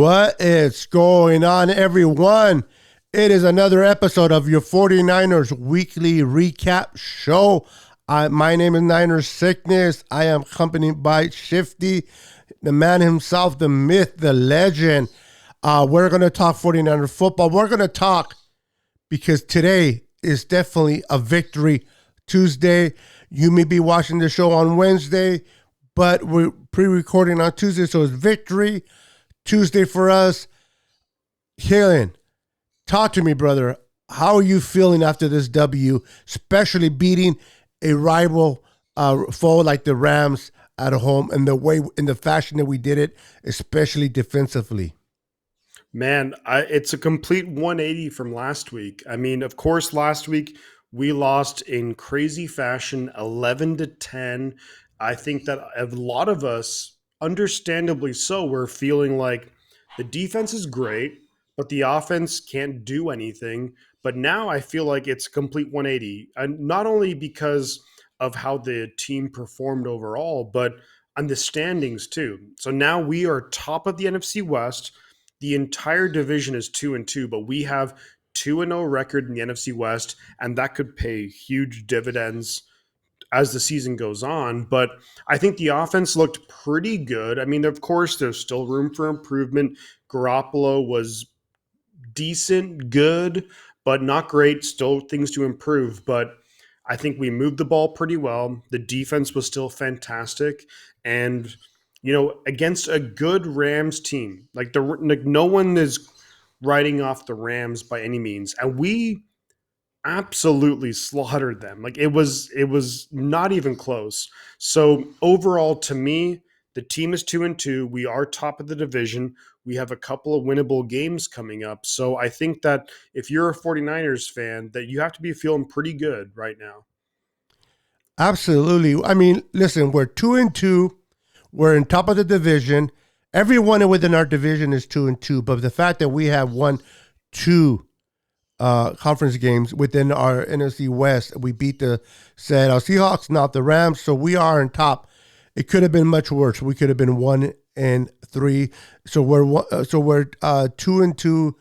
What is going on, everyone? It is another episode of your 49ers Weekly Recap Show. My name is Niners Sickness. I am accompanied by Shifty, the man himself, the myth, the legend. We're going to talk 49er football. We're going to talk because today is definitely a victory Tuesday. You may be watching the show on Wednesday, but we're pre-recording on Tuesday, so it's victory Tuesday for us. Jalen, talk to me, brother. How are you feeling after this W, especially beating a rival foe like the Rams at home and in the fashion that we did it, especially defensively? Man, it's a complete 180 from last week. I mean, of course, last week we lost in crazy fashion, 11-10. I think that a lot of us, understandably so, we're feeling like the defense is great, but the offense can't do anything. But now I feel like it's a complete 180, and not only because of how the team performed overall, but on the standings too. So now we are top of the NFC West. The entire division is 2-2, but we have 2-0 record in the NFC West, and that could pay huge dividends as the season goes on. But I think the offense looked pretty good. I mean, of course, there's still room for improvement. Garoppolo was decent, good, but not great. Still things to improve. But I think we moved the ball pretty well. The defense was still fantastic. And, against a good Rams team, like no one is writing off the Rams by any means. And we absolutely slaughtered them. Like it was not even close. So overall, to me, the team is 2-2. We are top of the division. We have a couple of winnable games coming up. So I think that if you're a 49ers fan, that you have to be feeling pretty good right now. Absolutely. I mean, listen, we're 2-2. We're in top of the division. Everyone within our division is 2-2. But the fact that we have won two conference games within our NFC West, we beat the Seattle Seahawks, not the Rams. So we are on top. It could have been much worse. We could have been 1-3. So we're 2-2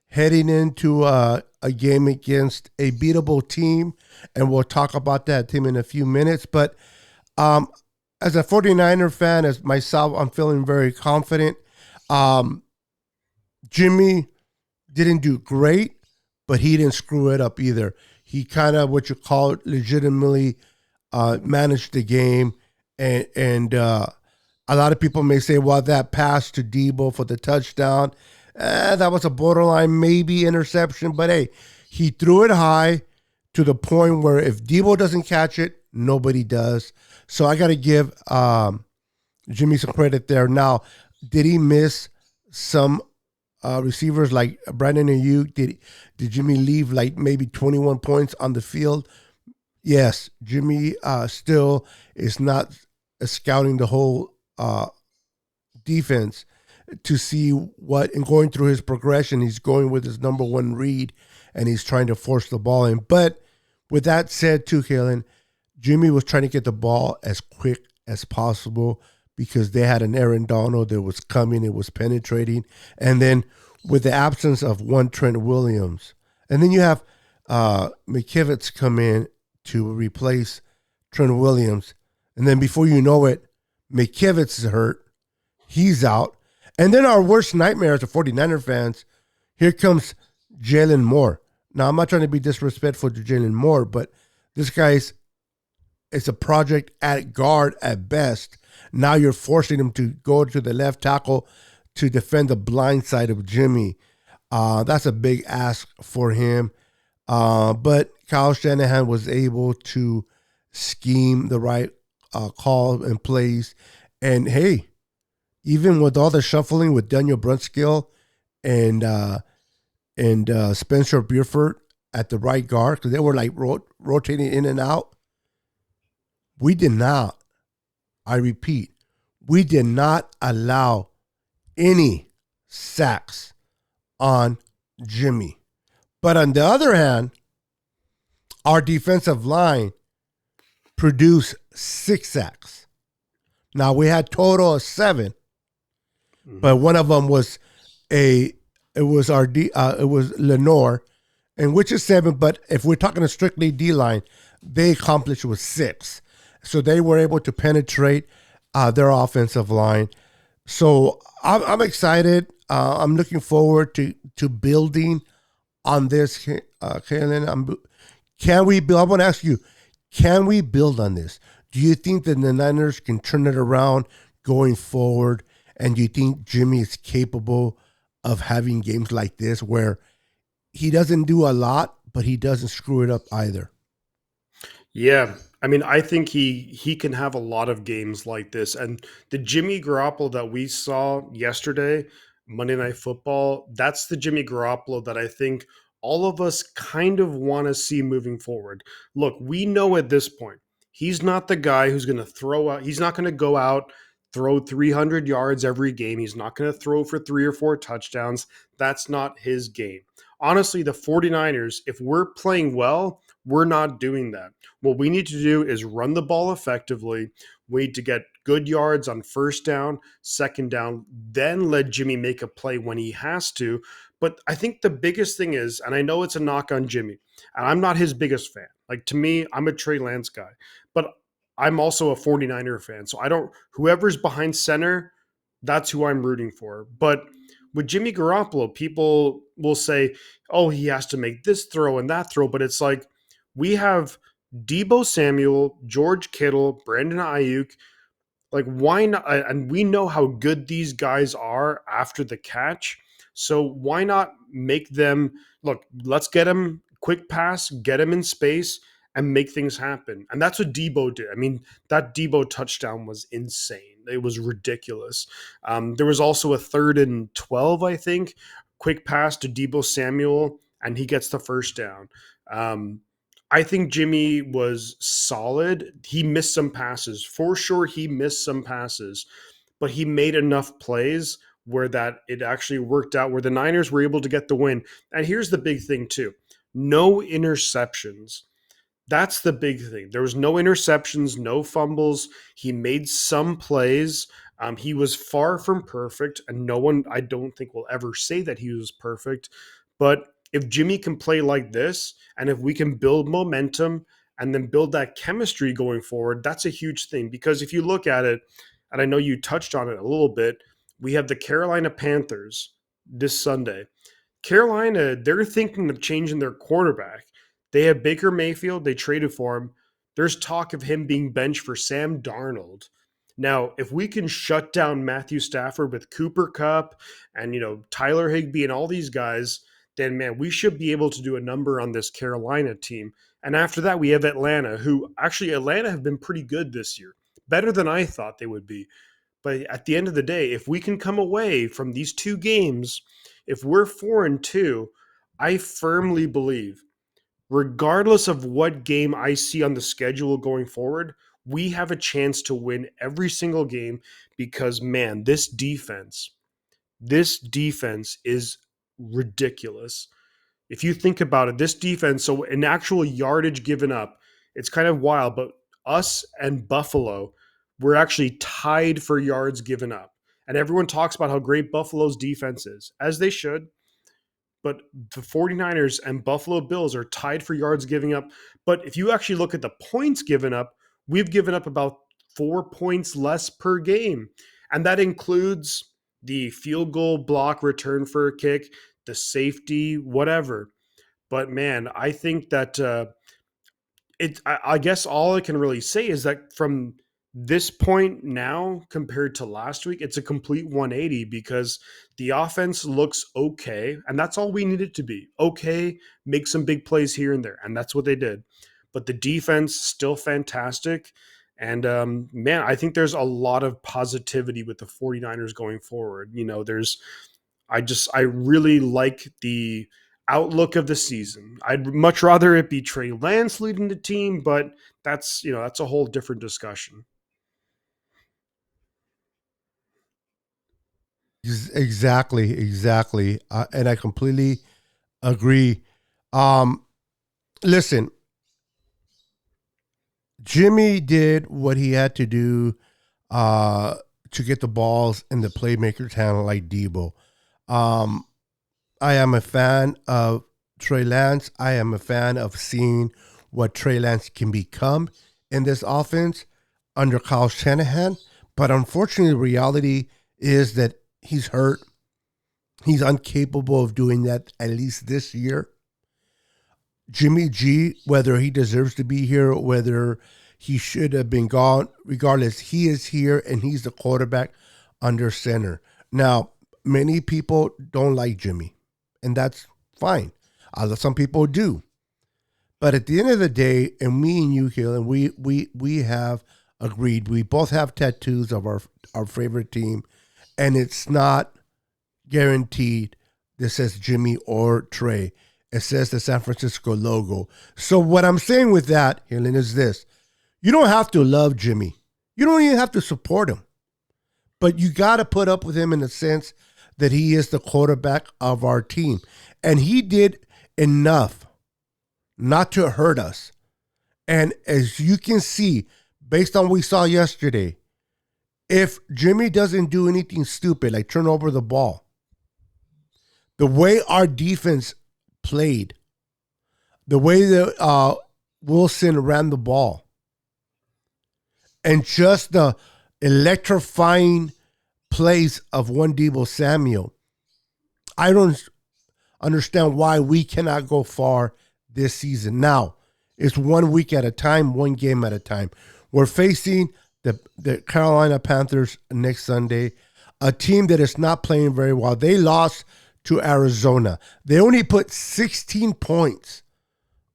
heading into a game against a beatable team, and we'll talk about that team in a few minutes. But as a 49er fan, as myself, I'm feeling very confident. Jimmy didn't do great, but he didn't screw it up either. He kind of, what you call it, legitimately managed the game. And a lot of people may say, well, that pass to Debo for the touchdown, that was a borderline maybe interception. But, hey, he threw it high to the point where if Debo doesn't catch it, nobody does. So I got to give Jimmy some credit there. Now, did he miss some receivers like Brandon Ayuk? Did Jimmy leave like maybe 21 points on the field? Yes, Jimmy still is not scouting the whole defense to see what, and going through his progression, he's going with his number one read, and he's trying to force the ball in. But with that said, too, Kalen, Jimmy was trying to get the ball as quick as possible because they had an Aaron Donald that was coming, it was penetrating. And then with the absence of one Trent Williams, and then you have McKivitz come in to replace Trent Williams. And then before you know it, McKivitz is hurt. He's out. And then our worst nightmare as a 49er fans, here comes Jalen Moore. Now, I'm not trying to be disrespectful to Jalen Moore, but this guy's it's a project at guard at best. Now you're forcing him to go to the left tackle to defend the blind side of Jimmy. That's a big ask for him. But Kyle Shanahan was able to scheme the right call and plays. And, hey, even with all the shuffling with Daniel Brunskill and Spencer Burford at the right guard, because they were like rotating in and out, we did not, I repeat, we did not allow any sacks on Jimmy. But on the other hand, our defensive line produced 6 sacks. Now, we had total of 7, but one of them was a it was our it was Lenore, and which is 7. But if we're talking a strictly D line, they accomplished with 6, so they were able to penetrate their offensive line. So I'm excited. I'm looking forward to building on this, Kaylin. Can we build? I want to ask you, can we build on this? Do you think that the Niners can turn it around going forward? And do you think Jimmy is capable of having games like this where he doesn't do a lot, but he doesn't screw it up either? Yeah. I mean, I think he can have a lot of games like this. And the Jimmy Garoppolo that we saw yesterday, Monday Night Football, that's the Jimmy Garoppolo that I think all of us kind of want to see moving forward. Look, we know at this point, he's not the guy who's going to throw out, he's not going to go out, throw 300 yards every game. He's not going to throw for 3 or 4 touchdowns. That's not his game. Honestly, the 49ers, if we're playing well, we're not doing that. What we need to do is run the ball effectively. We need to get good yards on first down, second down, then let Jimmy make a play when he has to. But I think the biggest thing is, and I know it's a knock on Jimmy, and I'm not his biggest fan. Like to me, I'm a Trey Lance guy, but I'm also a 49er fan. So I don't, whoever's behind center, that's who I'm rooting for. But with Jimmy Garoppolo, people will say, oh, he has to make this throw and that throw. But it's like, we have Debo Samuel, George Kittle, Brandon Ayuk. Like, why not? And we know how good these guys are after the catch. So why not make them look? Let's get them quick pass, get them in space, and make things happen. And that's what Debo did. I mean, that Debo touchdown was insane. It was ridiculous. There was also a 3rd and 12, I think, quick pass to Debo Samuel, and he gets the first down. Um, I think Jimmy was solid. He missed some passes. For sure, he missed some passes, but he made enough plays where that it actually worked out, where the Niners were able to get the win. And here's the big thing, too: no interceptions. That's the big thing. There was no interceptions, no fumbles. He made some plays. He was far from perfect, and no one, I don't think, will ever say that he was perfect. But if Jimmy can play like this, and if we can build momentum and then build that chemistry going forward, that's a huge thing. Because if you look at it, and I know you touched on it a little bit, we have the Carolina Panthers this Sunday. Carolina, they're thinking of changing their quarterback. They have Baker Mayfield. They traded for him. There's talk of him being benched for Sam Darnold. Now, if we can shut down Matthew Stafford with Cooper Cup and Tyler Higbee and all these guys, then man, we should be able to do a number on this Carolina team. And after that, we have Atlanta, who actually Atlanta have been pretty good this year, better than I thought they would be. But at the end of the day, if we can come away from these 2 games, if we're 4-2, I firmly believe, regardless of what game I see on the schedule going forward, we have a chance to win every single game because, man, this defense is ridiculous. If you think about it, this defense, so an actual yardage given up, it's kind of wild, but us and Buffalo, we're actually tied for yards given up. And everyone talks about how great Buffalo's defense is, as they should. But the 49ers and Buffalo Bills are tied for yards giving up. But if you actually look at the points given up, we've given up about 4 points less per game. And that includes the field goal block return for a kick, the safety, whatever. But man, I think that I guess all I can really say is that from this point now compared to last week, it's a complete 180 because the offense looks okay, and that's all we need it to be. Okay, make some big plays here and there, and that's what they did. But the defense still fantastic. And man, I think there's a lot of positivity with the 49ers going forward. I really like the outlook of the season. I'd much rather it be Trey Lance leading the team, but that's a whole different discussion. Exactly, exactly, and I completely agree. Um, Listen, Jimmy did what he had to do uh, to get the balls in the playmakers' hand like Debo. Um, I am a fan of Trey Lance. I am a fan of seeing what Trey Lance can become in this offense under Kyle Shanahan. But unfortunately, the reality is that he's hurt. He's incapable of doing that at least this year. Jimmy G, whether he deserves to be here, whether he should have been gone, regardless, he is here and he's the quarterback under center. Now, many people don't like Jimmy, and that's fine. Some people do. But at the end of the day, and me and you, Hill, and we have agreed, we both have tattoos of our favorite team, and it's not guaranteed that says Jimmy or Trey. It says the San Francisco logo. So what I'm saying with that, Helen, is this. You don't have to love Jimmy. You don't even have to support him. But you got to put up with him in the sense that he is the quarterback of our team. And he did enough not to hurt us. And as you can see, based on what we saw yesterday, if Jimmy doesn't do anything stupid, like turn over the ball, the way our defense played, the way that Wilson ran the ball, and just the electrifying plays of one Deebo Samuel, I don't understand why we cannot go far this season. Now, it's 1 week at a time, one game at a time. We're facing the Carolina Panthers next Sunday, a team that is not playing very well. They lost to Arizona. They only put 16 points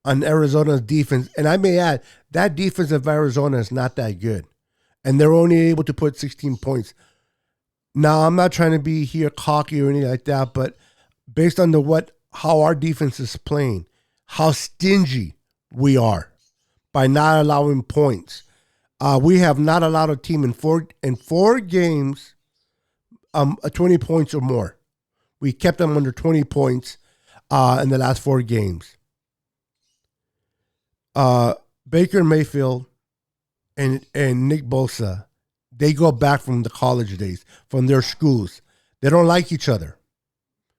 on Arizona's defense. And I may add, that defense of Arizona is not that good. And they're only able to put 16 points. Now, I'm not trying to be here cocky or anything like that, but based on how our defense is playing, how stingy we are by not allowing points. We have not allowed a team in four games 20 points or more. We kept them under 20 points in the last 4 games. Baker Mayfield and Nick Bosa, they go back from the college days, from their schools. They don't like each other.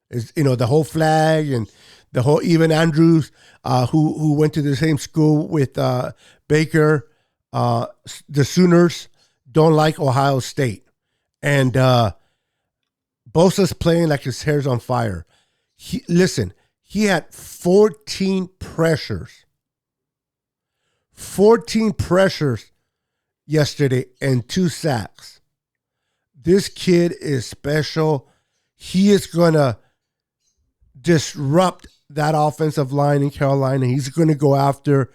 It's, the whole flag and the whole, even Andrews, who went to the same school with Baker, the Sooners don't like Ohio State. And Bosa's playing like his hair's on fire. He had 14 pressures. 14 pressures yesterday and 2 sacks. This kid is special. He is going to disrupt that offensive line in Carolina. He's going to go after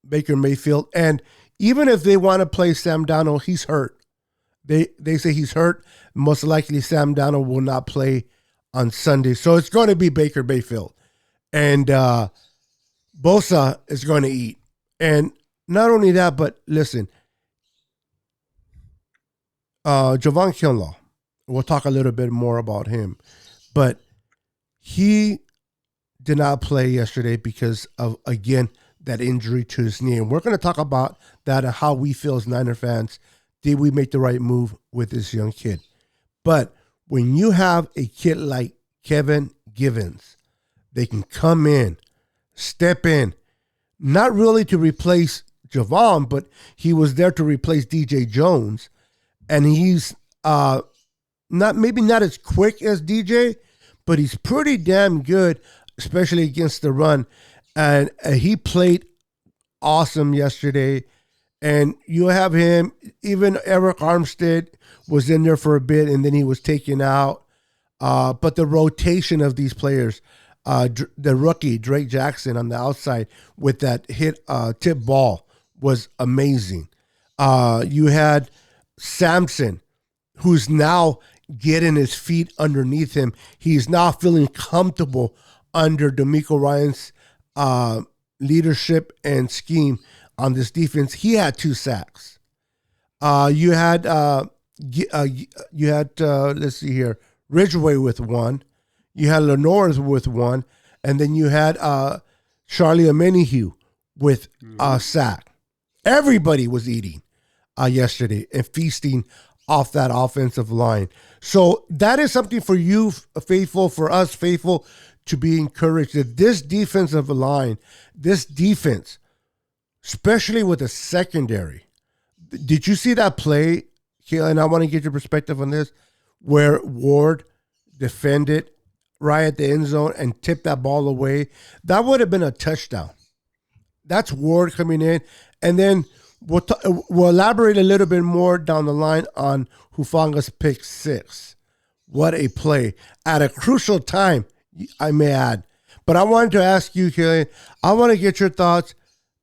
Baker Mayfield. And even if they want to play Sam Darnold, he's hurt. They say he's hurt. Most likely Sam Darnold will not play on Sunday. So it's going to be Baker Mayfield. And Bosa is going to eat. And not only that, but listen, Javon Kinlaw, we'll talk a little bit more about him. But he did not play yesterday because of, again, that injury to his knee. And we're going to talk about that and how we feel as Niner fans. Did we make the right move with this young kid? But when you have a kid like Kevin Givens, they can come in, step in, not really to replace Javon, but he was there to replace DJ Jones. And he's maybe not as quick as DJ, but he's pretty damn good, especially against the run. And he played awesome yesterday. And you have him, even Eric Armstead was in there for a bit, and then he was taken out. But the rotation of these players, the rookie, Drake Jackson, on the outside with that tip ball was amazing. You had Samson, who's now getting his feet underneath him. He's now feeling comfortable under DeMeco Ryans' leadership and scheme on this defense. He had 2 sacks. You had let's see here, Ridgeway with 1. You had Lenore with 1, and then you had Charlie Omenihu with a sack. Everybody was eating yesterday and feasting off that offensive line. So that is something for you, faithful, for us, faithful, to be encouraged that this defensive line, this defense, especially with the secondary. Did you see that play, Kayla? I want to get your perspective on this, where Ward defended right at the end zone and tipped that ball away. That would have been a touchdown. That's Ward coming in, and then we'll elaborate a little bit more down the line on Hufanga's pick six. What a play at a crucial time, I may add. But I wanted to ask you, Killian, I want to get your thoughts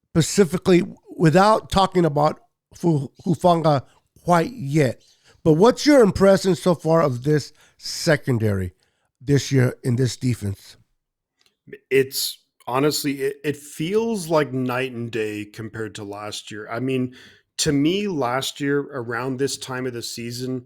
specifically without talking about Hufanga quite yet. But what's your impression so far of this secondary this year in this defense? It's honestly, it feels like night and day compared to last year. I mean, to me, last year around this time of the season,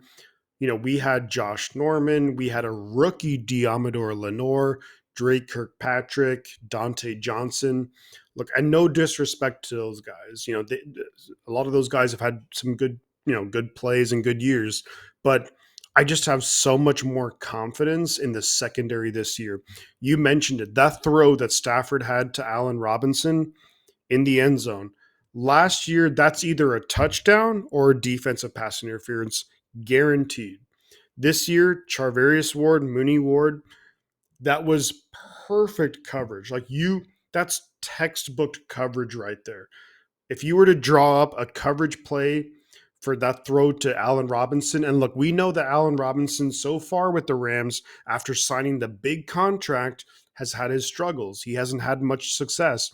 we had Josh Norman, we had a rookie Diamador Lenore, Drake Kirkpatrick, Dante Johnson. Look, and no disrespect to those guys. A lot of those guys have had some good, good plays and good years, but I just have so much more confidence in the secondary this year. You mentioned it. That throw that Stafford had to Allen Robinson in the end zone. Last year, that's either a touchdown or a defensive pass interference, guaranteed. This year, Charvarius Ward, Mooney Ward, that was perfect coverage. That's textbook coverage right there. If you were to draw up a coverage play for that throw to Allen Robinson, and look, we know that Allen Robinson so far with the Rams, after signing the big contract, has had his struggles. He hasn't had much success,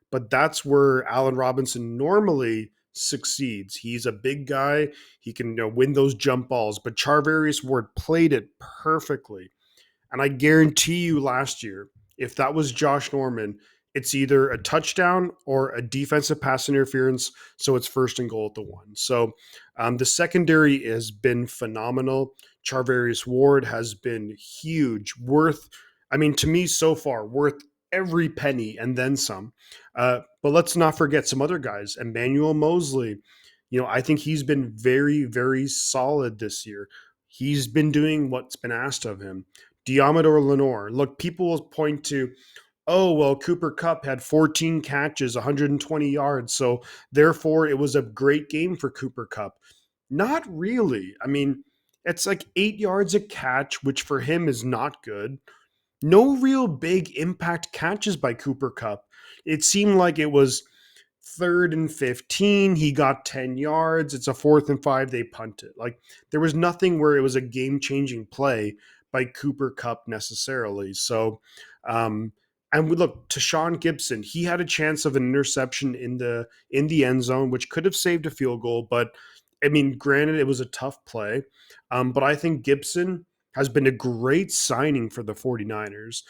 but that's where Allen Robinson normally succeeds. He's a big guy. He can win those jump balls, but Charvarius Ward played it perfectly. And I guarantee you last year, if that was Josh Norman, it's either a touchdown or a defensive pass interference. So it's first and goal at the one. So the secondary has been phenomenal. Charvarius Ward has been huge, to me so far, worth every penny and then some. But let's not forget some other guys. Emmanuel Mosley, I think he's been very, very solid this year. He's been doing what's been asked of him. Diamador Lenore. Look, people will point to, oh, well, Cooper Kupp had 14 catches, 120 yards. So therefore, it was a great game for Cooper Kupp. Not really. I mean, it's like 8 yards a catch, which for him is not good. No real big impact catches by Cooper Kupp. It seemed like it was 3rd and 15. He got 10 yards. It's a 4th and 5. They punt it. Like there was nothing where it was a game changing play by Cooper Kupp necessarily. So, and we look to Sean Gibson. He had a chance of an interception in the end zone, which could have saved a field goal. But I mean, granted, it was a tough play. But I think Gibson has been a great signing for the 49ers,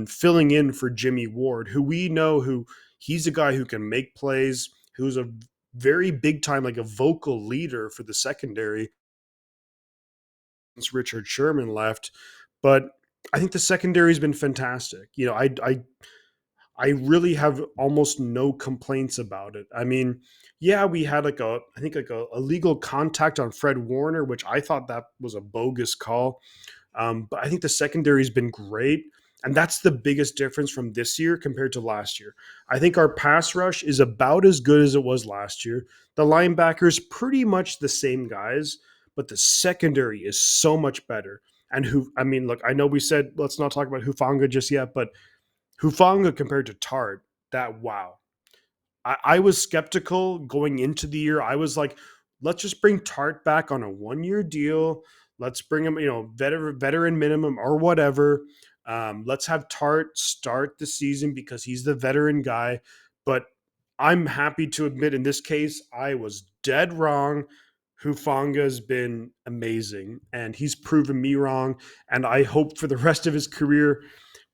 filling in for Jimmy Ward, who we know he's a guy who can make plays, who's a very big time, like a vocal leader for the secondary since Richard Sherman left. But I think the secondary has been fantastic. I really have almost no complaints about it. I mean, yeah, we had I think a legal contact on Fred Warner, which I thought that was a bogus call. But I think the secondary has been great. And that's the biggest difference from this year compared to last year. I think our pass rush is about as good as it was last year. The linebackers, pretty much the same guys, but the secondary is so much better. And look, I know we said let's not talk about Hufanga just yet, but Hufanga compared to Tart, wow. I was skeptical going into the year. I was like, let's just bring Tart back on a 1-year deal. Let's bring him, veteran minimum or whatever. Let's have Tart start the season because he's the veteran guy. But I'm happy to admit in this case, I was dead wrong. Hufanga's been amazing and he's proven me wrong. And I hope for the rest of his career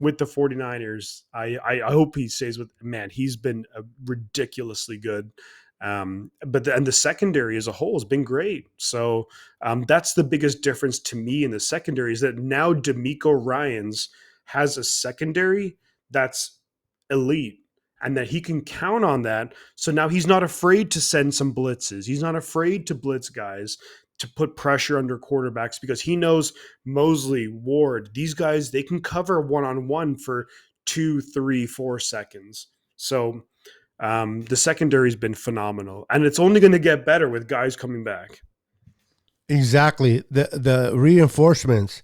with the 49ers, I hope he stays with, man, he's been ridiculously good. And the secondary as a whole has been great. So that's the biggest difference to me in the secondary is that now D'Amico Ryans has a secondary that's elite and that he can count on that. So now he's not afraid to send some blitzes. He's not afraid to blitz guys. to put pressure under quarterbacks because he knows Mosley, Ward, these guys, they can cover one-on-one for 2, 3, 4 seconds. So the secondary's been phenomenal, and it's only going to get better with guys coming back. Exactly. The reinforcements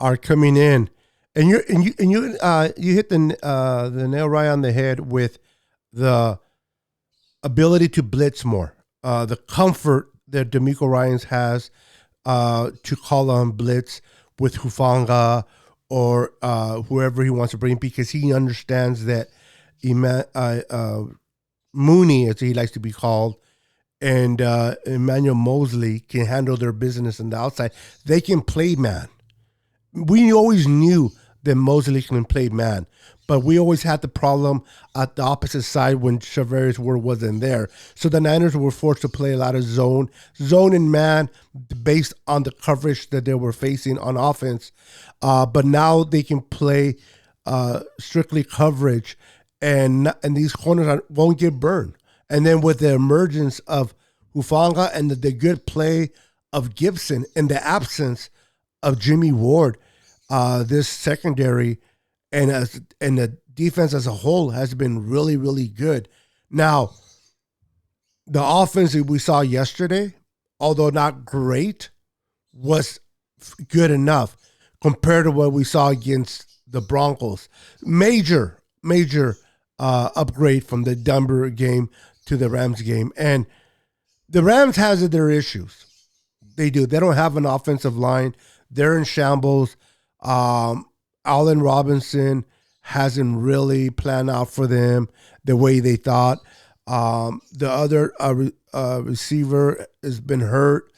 are coming in, and you hit the nail right on the head with the ability to blitz more, the comfort that D'Amico Ryans has to call on blitz with Hufanga or whoever he wants to bring, because he understands that Mooney, as he likes to be called, and Emmanuel Mosley can handle their business on the outside. They can play man. We always knew that Mosley can play man, but we always had the problem at the opposite side when Charvarius Ward wasn't there. So the Niners were forced to play a lot of zone and man based on the coverage that they were facing on offense. But now they can play strictly coverage, and these corners won't get burned. And then with the emergence of Hufanga and the good play of Gibson in the absence of Jimmy Ward, this secondary and the defense as a whole has been really, really good. Now, the offense that we saw yesterday, although not great, was good enough compared to what we saw against the Broncos. Major upgrade from the Denver game to the Rams game. And the Rams has their issues. They do. They don't have an offensive line. They're in shambles. Allen Robinson hasn't really planned out for them the way they thought. The other receiver has been hurt.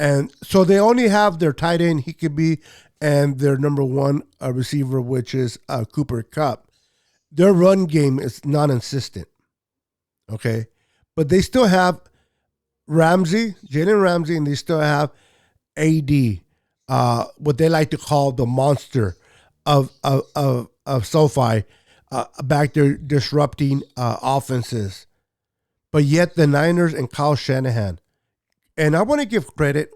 And so they only have their tight end, Hickey, and their number one receiver, which is Cooper Kupp. Their run game is non-consistent. Okay? But they still have Jalen Ramsey, and they still have AD, what they like to call the monster of SoFi, back there disrupting offenses. But yet the Niners and Kyle Shanahan, and I want to give credit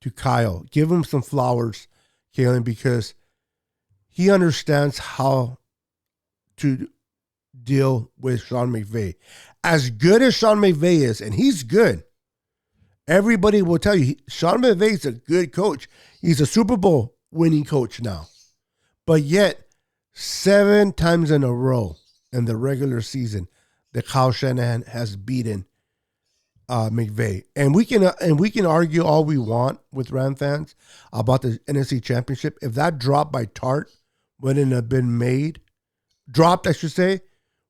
to Kyle, give him some flowers, Kalen, because he understands how to deal with Sean McVay. As good as Sean McVay is, and he's good, everybody will tell you, Sean McVay is a good coach. He's a Super Bowl winning coach now. But yet, 7 times in a row in the regular season, that Kyle Shanahan has beaten McVay. And we can argue all we want with Ram fans about the NFC Championship. If that drop by Tart wouldn't have been dropped, I should say,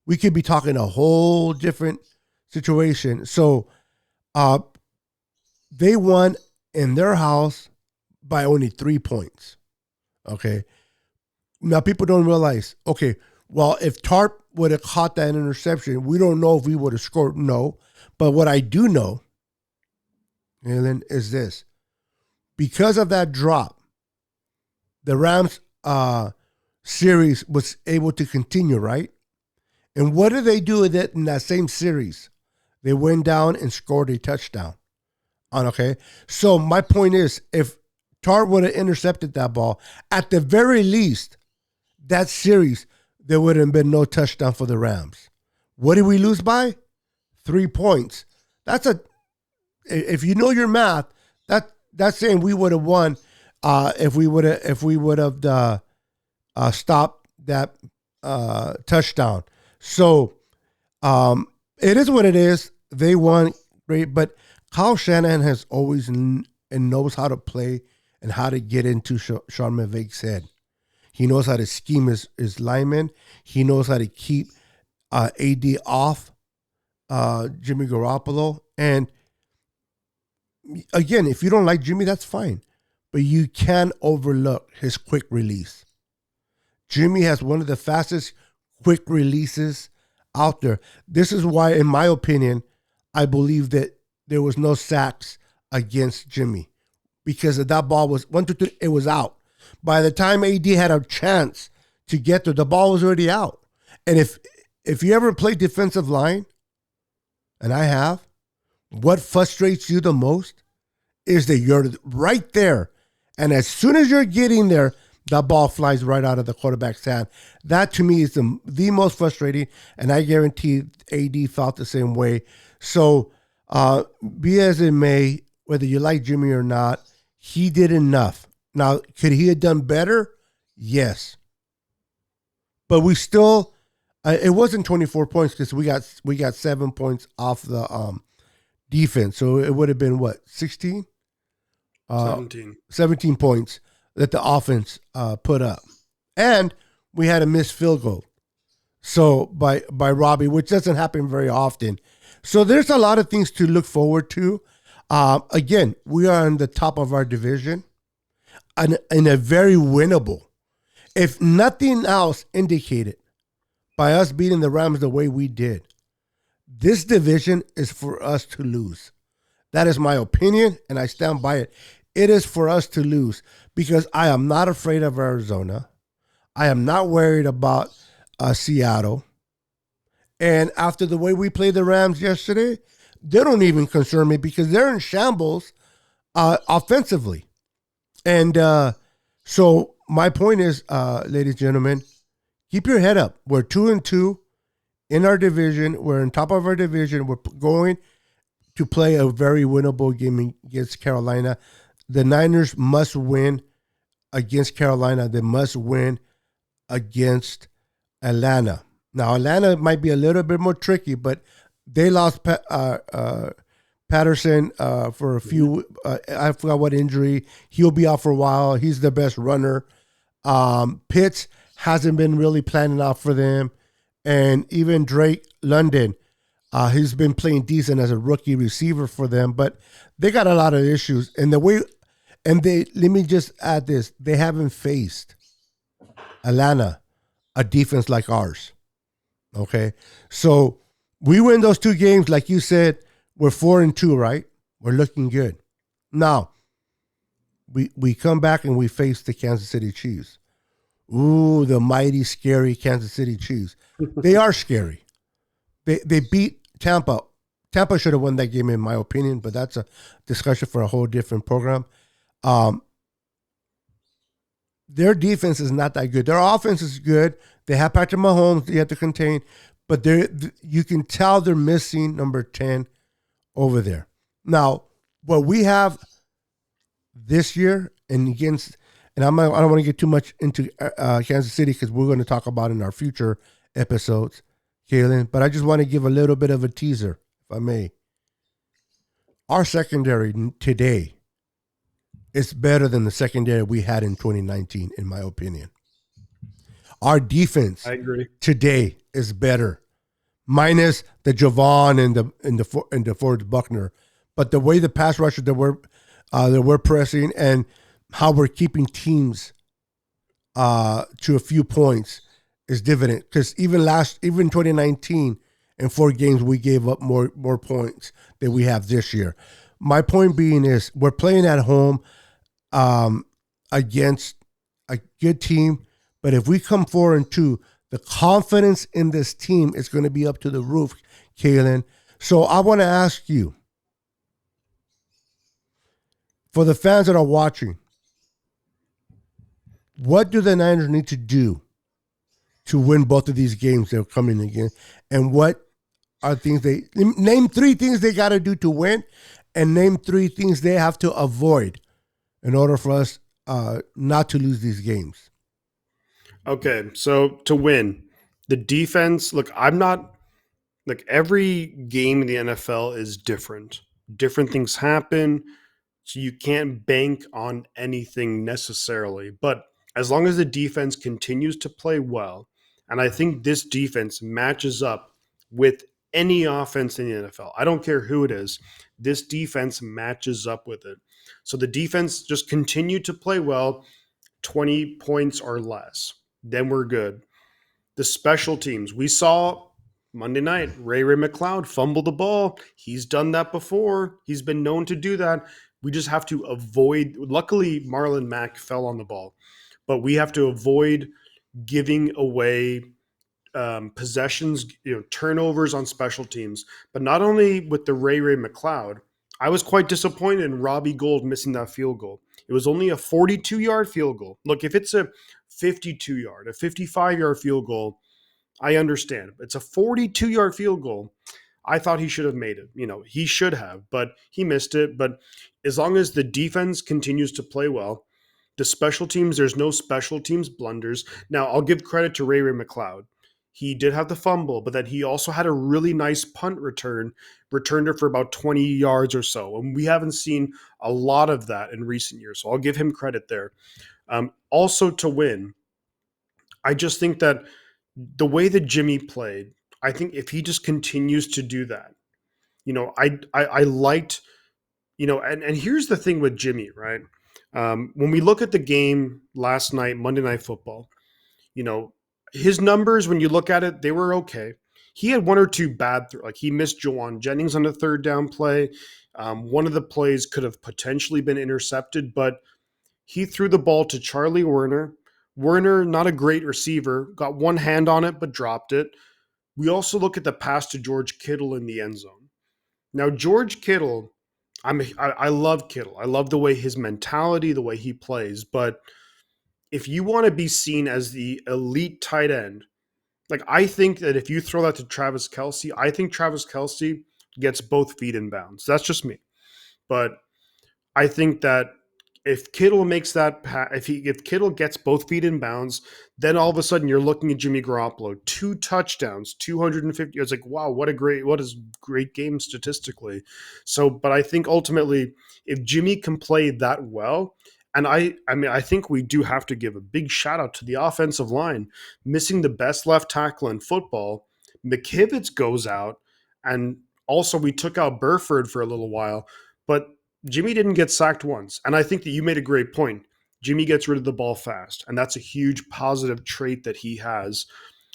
we could be talking a whole different situation. So they won in their house by only 3 points. Okay. Now, people don't realize, okay, well, if Tarp would have caught that interception, we don't know if we would have scored. No. But what I do know, Alan, is this. Because of that drop, the Rams series was able to continue, right? And what did they do with it in that same series? They went down and scored a touchdown. Okay? So my point is, if Tart would have intercepted that ball, at the very least, that series, there would have been no touchdown for the Rams. What did we lose by? 3 points. If you know your math, that's saying we would have won if we would have stopped that touchdown. So it is what it is. They won great, but Kyle Shanahan has always and knows how to play and how to get into Sean McVay's head. He knows how to scheme his linemen. He knows how to keep AD off Jimmy Garoppolo. And again, if you don't like Jimmy, that's fine. But you can overlook his quick release. Jimmy has one of the fastest quick releases out there. This is why, in my opinion, I believe that there was no sacks against Jimmy. Because if that ball was 1, 2, 3, it was out. By the time AD had a chance to get there, the ball was already out. And if you ever play defensive line, and I have, what frustrates you the most is that you're right there. And as soon as you're getting there, that ball flies right out of the quarterback's hand. That to me is the most frustrating. And I guarantee AD felt the same way. So be as it may, whether you like Jimmy or not, he did enough. Now, could he have done better? Yes. But we still, it wasn't 24 points because we got 7 points off the defense. So it would have been what, 16? 17 points that the offense put up. And we had a missed field goal. So by Robbie, which doesn't happen very often. So there's a lot of things to look forward to. Again, we are in the top of our division and a very winnable. If nothing else indicated by us beating the Rams the way we did, this division is for us to lose. That is my opinion, and I stand by it. It is for us to lose because I am not afraid of Arizona. I am not worried about Seattle. And after the way we played the Rams yesterday, they don't even concern me because they're in shambles offensively. And so my point is, ladies and gentlemen, keep your head up. We're 2-2 in our division. We're on top of our division. We're going to play a very winnable game against Carolina. The Niners must win against Carolina. They must win against Atlanta. Now, Atlanta might be a little bit more tricky, but they lost Patterson for a few. I forgot what injury. He'll be out for a while. He's the best runner. Pitts hasn't been really planning out for them. And even Drake London, he's been playing decent as a rookie receiver for them, but they got a lot of issues. And let me just add this. They haven't faced Atlanta, a defense like ours. Okay. So we win those two games. Like you said, we're 4-2, right? We're looking good. Now, we come back and we face the Kansas City Chiefs. Ooh, the mighty, scary Kansas City Chiefs. They are scary. They beat Tampa. Tampa should have won that game, in my opinion, but that's a discussion for a whole different program. Their defense is not that good. Their offense is good. They have Patrick Mahomes you have to contain, but you can tell they're missing number 10 over there. Now, what we have this year and against, and I don't want to get too much into Kansas City because we're going to talk about it in our future episodes, Kaylin, but I just want to give a little bit of a teaser, if I may. Our secondary today is better than the secondary we had in 2019, in my opinion. Our defense, I agree, today is better, minus the Javon and the Ford Buckner, but the way the pass rusher that we're pressing and how we're keeping teams to a few points is dividend. Because even 2019 in 4 games we gave up more points than we have this year. My point being is we're playing at home against a good team, but if we come 4-2, the confidence in this team is going to be up to the roof, Kaylin. So I want to ask you, for the fans that are watching, what do the Niners need to do to win both of these games they're coming again? And what are things name 3 things they got to do to win, and name 3 things they have to avoid in order for us not to lose these games. Okay, so to win, the defense, look, every game in the NFL is different. Different things happen, so you can't bank on anything necessarily. But as long as the defense continues to play well, and I think this defense matches up with any offense in the NFL. I don't care who it is. This defense matches up with it. So the defense just continue to play well, 20 points or less. Then we're good. The special teams. We saw Monday night, Ray McLeod fumbled the ball. He's done that before. He's been known to do that. We just have to avoid. Luckily, Marlon Mack fell on the ball, but we have to avoid giving away possessions, turnovers on special teams. But not only with the Ray McLeod, I was quite disappointed in Robbie Gould missing that field goal. It was only a 42-yard field goal. Look, if it's a 52-yard, a 55-yard field goal, I understand. It's a 42-yard field goal. I thought he should have made it. He should have, but he missed it. But as long as the defense continues to play well, the special teams, there's no special teams blunders. Now, I'll give credit to Ray McLeod. He did have the fumble, but then he also had a really nice punt return, returned it for about 20 yards or so. And we haven't seen a lot of that in recent years. So I'll give him credit there. Also, to win, I just think that the way that Jimmy played, I think if he just continues to do that, I liked, and here's the thing with Jimmy, right? When we look at the game last night, Monday Night Football, you know, his numbers, when you look at it, they were okay. He had one or two bad, like he missed Jawan Jennings on a third down play. One of the plays could have potentially been intercepted, but he threw the ball to Charlie Werner. Werner, not a great receiver, got one hand on it, but dropped it. We also look at the pass to George Kittle in the end zone. Now, George Kittle, I love Kittle. I love the way his mentality, the way he plays. But if you want to be seen as the elite tight end, like I think that if you throw that to Travis Kelce, I think Travis Kelce gets both feet in bounds. That's just me. But I think that if Kittle makes that if Kittle gets both feet in bounds, then all of a sudden you're looking at Jimmy Garoppolo, 2 touchdowns, 250. It's like, wow, what a great game statistically. So, but I think ultimately, if Jimmy can play that well, and I think we do have to give a big shout out to the offensive line, missing the best left tackle in football. McKivitz goes out, and also we took out Burford for a little while, but Jimmy didn't get sacked once. And I think that you made a great point. Jimmy gets rid of the ball fast, and that's a huge positive trait that he has.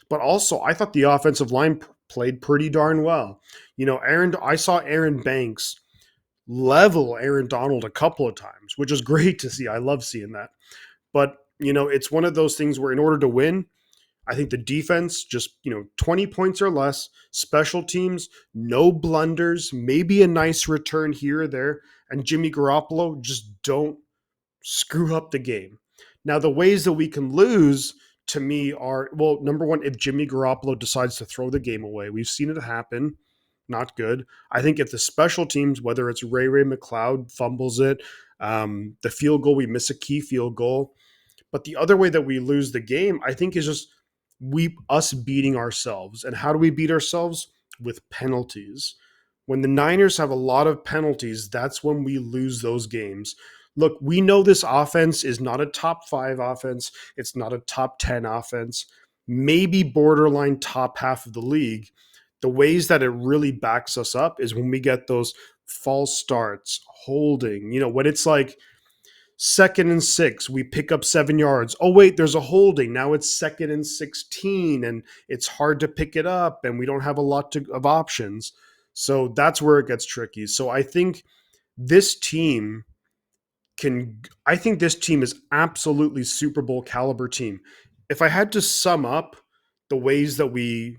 But also, I thought the offensive line played pretty darn well. I saw Aaron Banks level Aaron Donald a couple of times, which is great to see. I love seeing that. But, it's one of those things where in order to win, I think the defense just, 20 points or less, special teams, no blunders, maybe a nice return here or there, and Jimmy Garoppolo just don't screw up the game. Now, the ways that we can lose to me are, well, number one, if Jimmy Garoppolo decides to throw the game away, we've seen it happen. Not good. I think if the special teams, whether it's Ray McLeod fumbles it, the field goal, we miss a key field goal. But the other way that we lose the game, I think, is just us beating ourselves. And how do we beat ourselves? With penalties. When the Niners have a lot of penalties, that's when we lose those games. Look, we know this offense is not a top 5 offense. It's not a top 10 offense, maybe borderline top half of the league. The ways that it really backs us up is when we get those false starts, holding, when it's like 2nd and 6, we pick up 7 yards. Oh, wait, there's a holding. Now it's 2nd and 16, and it's hard to pick it up, and we don't have a lot of options. So that's where it gets tricky. So I think this team is absolutely Super Bowl caliber team. If I had to sum up the ways that we,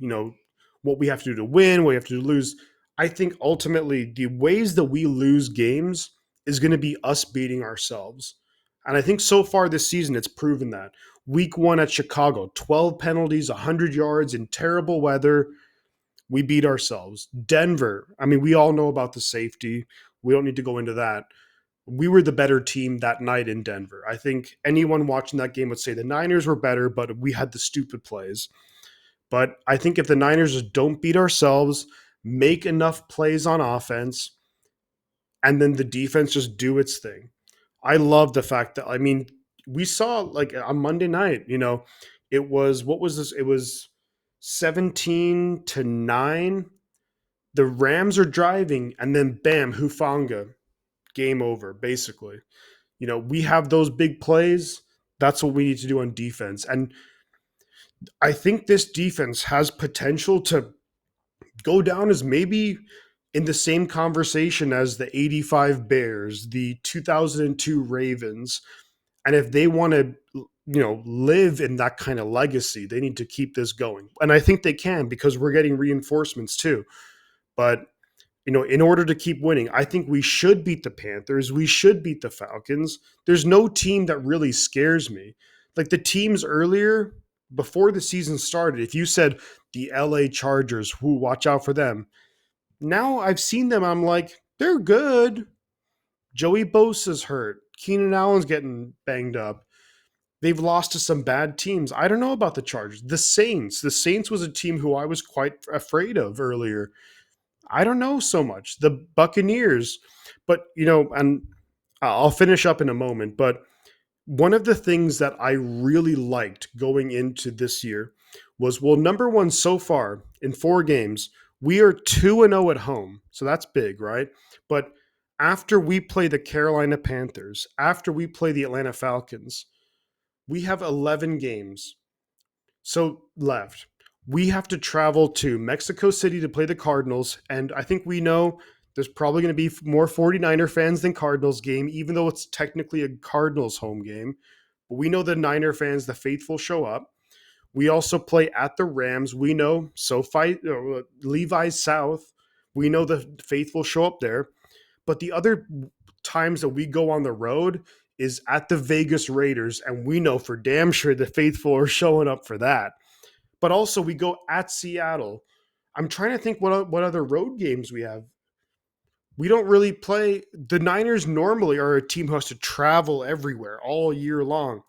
what we have to do to win, what we have to do to lose, I think ultimately the ways that we lose games is going to be us beating ourselves. And I think so far this season, it's proven that. Week 1 at Chicago, 12 penalties, 100 yards in terrible weather. We beat ourselves. Denver, we all know about the safety. We don't need to go into that. We were the better team that night in Denver. I think anyone watching that game would say the Niners were better, but we had the stupid plays. But I think if the Niners just don't beat ourselves, make enough plays on offense, and then the defense just do its thing. I love the fact that, we saw like on Monday night, it was, what was this? It was 17-9. The Rams are driving, and then bam, Hufanga, game over, basically. We have those big plays. That's what we need to do on defense. And I think this defense has potential to go down as maybe in the same conversation as the 85 Bears, the 2002 Ravens. And if they want to, live in that kind of legacy, they need to keep this going. And I think they can, because we're getting reinforcements too. But in order to keep winning. I think we should beat the Panthers. We should beat the Falcons. There's no team that really scares me. Like the teams earlier, before the season started, if you said the LA Chargers, who watch out for them. Now I've seen them. I'm like, they're good. Joey Bosa's hurt. Keenan Allen's getting banged up. They've lost to some bad teams. I don't know about the Chargers. The Saints. The Saints was a team who I was quite afraid of earlier. I don't know so much. The Buccaneers, but and I'll finish up in a moment. But one of the things that I really liked going into this year was, well, number one, so far in 4 games, we are 2-0 at home. So that's big, right? But after we play the Carolina Panthers, after we play the Atlanta Falcons, we have 11 games. So left. We have to travel to Mexico City to play the Cardinals. And I think we know there's probably going to be more 49er fans than Cardinals game, even though it's technically a Cardinals home game. But we know the Niner fans, the faithful, show up. We also play at the Rams. We know SoFi, Levi's South. We know the faithful show up there. But the other times that we go on the road is at the Vegas Raiders, and we know for damn sure the faithful are showing up for that. But also we go at Seattle. I'm trying to think what other road games we have. We don't really play. The Niners normally are a team who has to travel everywhere all year long.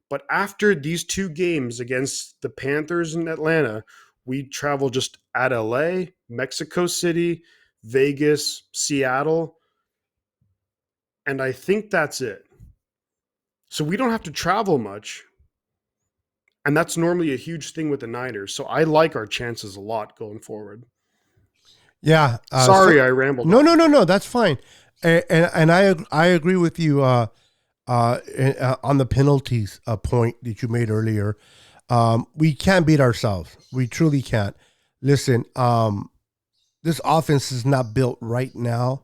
But after these 2 games against the Panthers and Atlanta, we travel just at LA, Mexico City, Vegas, Seattle, and I think that's it. So we don't have to travel much. And that's normally a huge thing with the Niners. So I like our chances a lot going forward. Yeah. Sorry, I rambled No, on. no. That's fine. And I agree with you on the penalties point that you made earlier. We can't beat ourselves. We truly can't. Listen, this offense is not built right now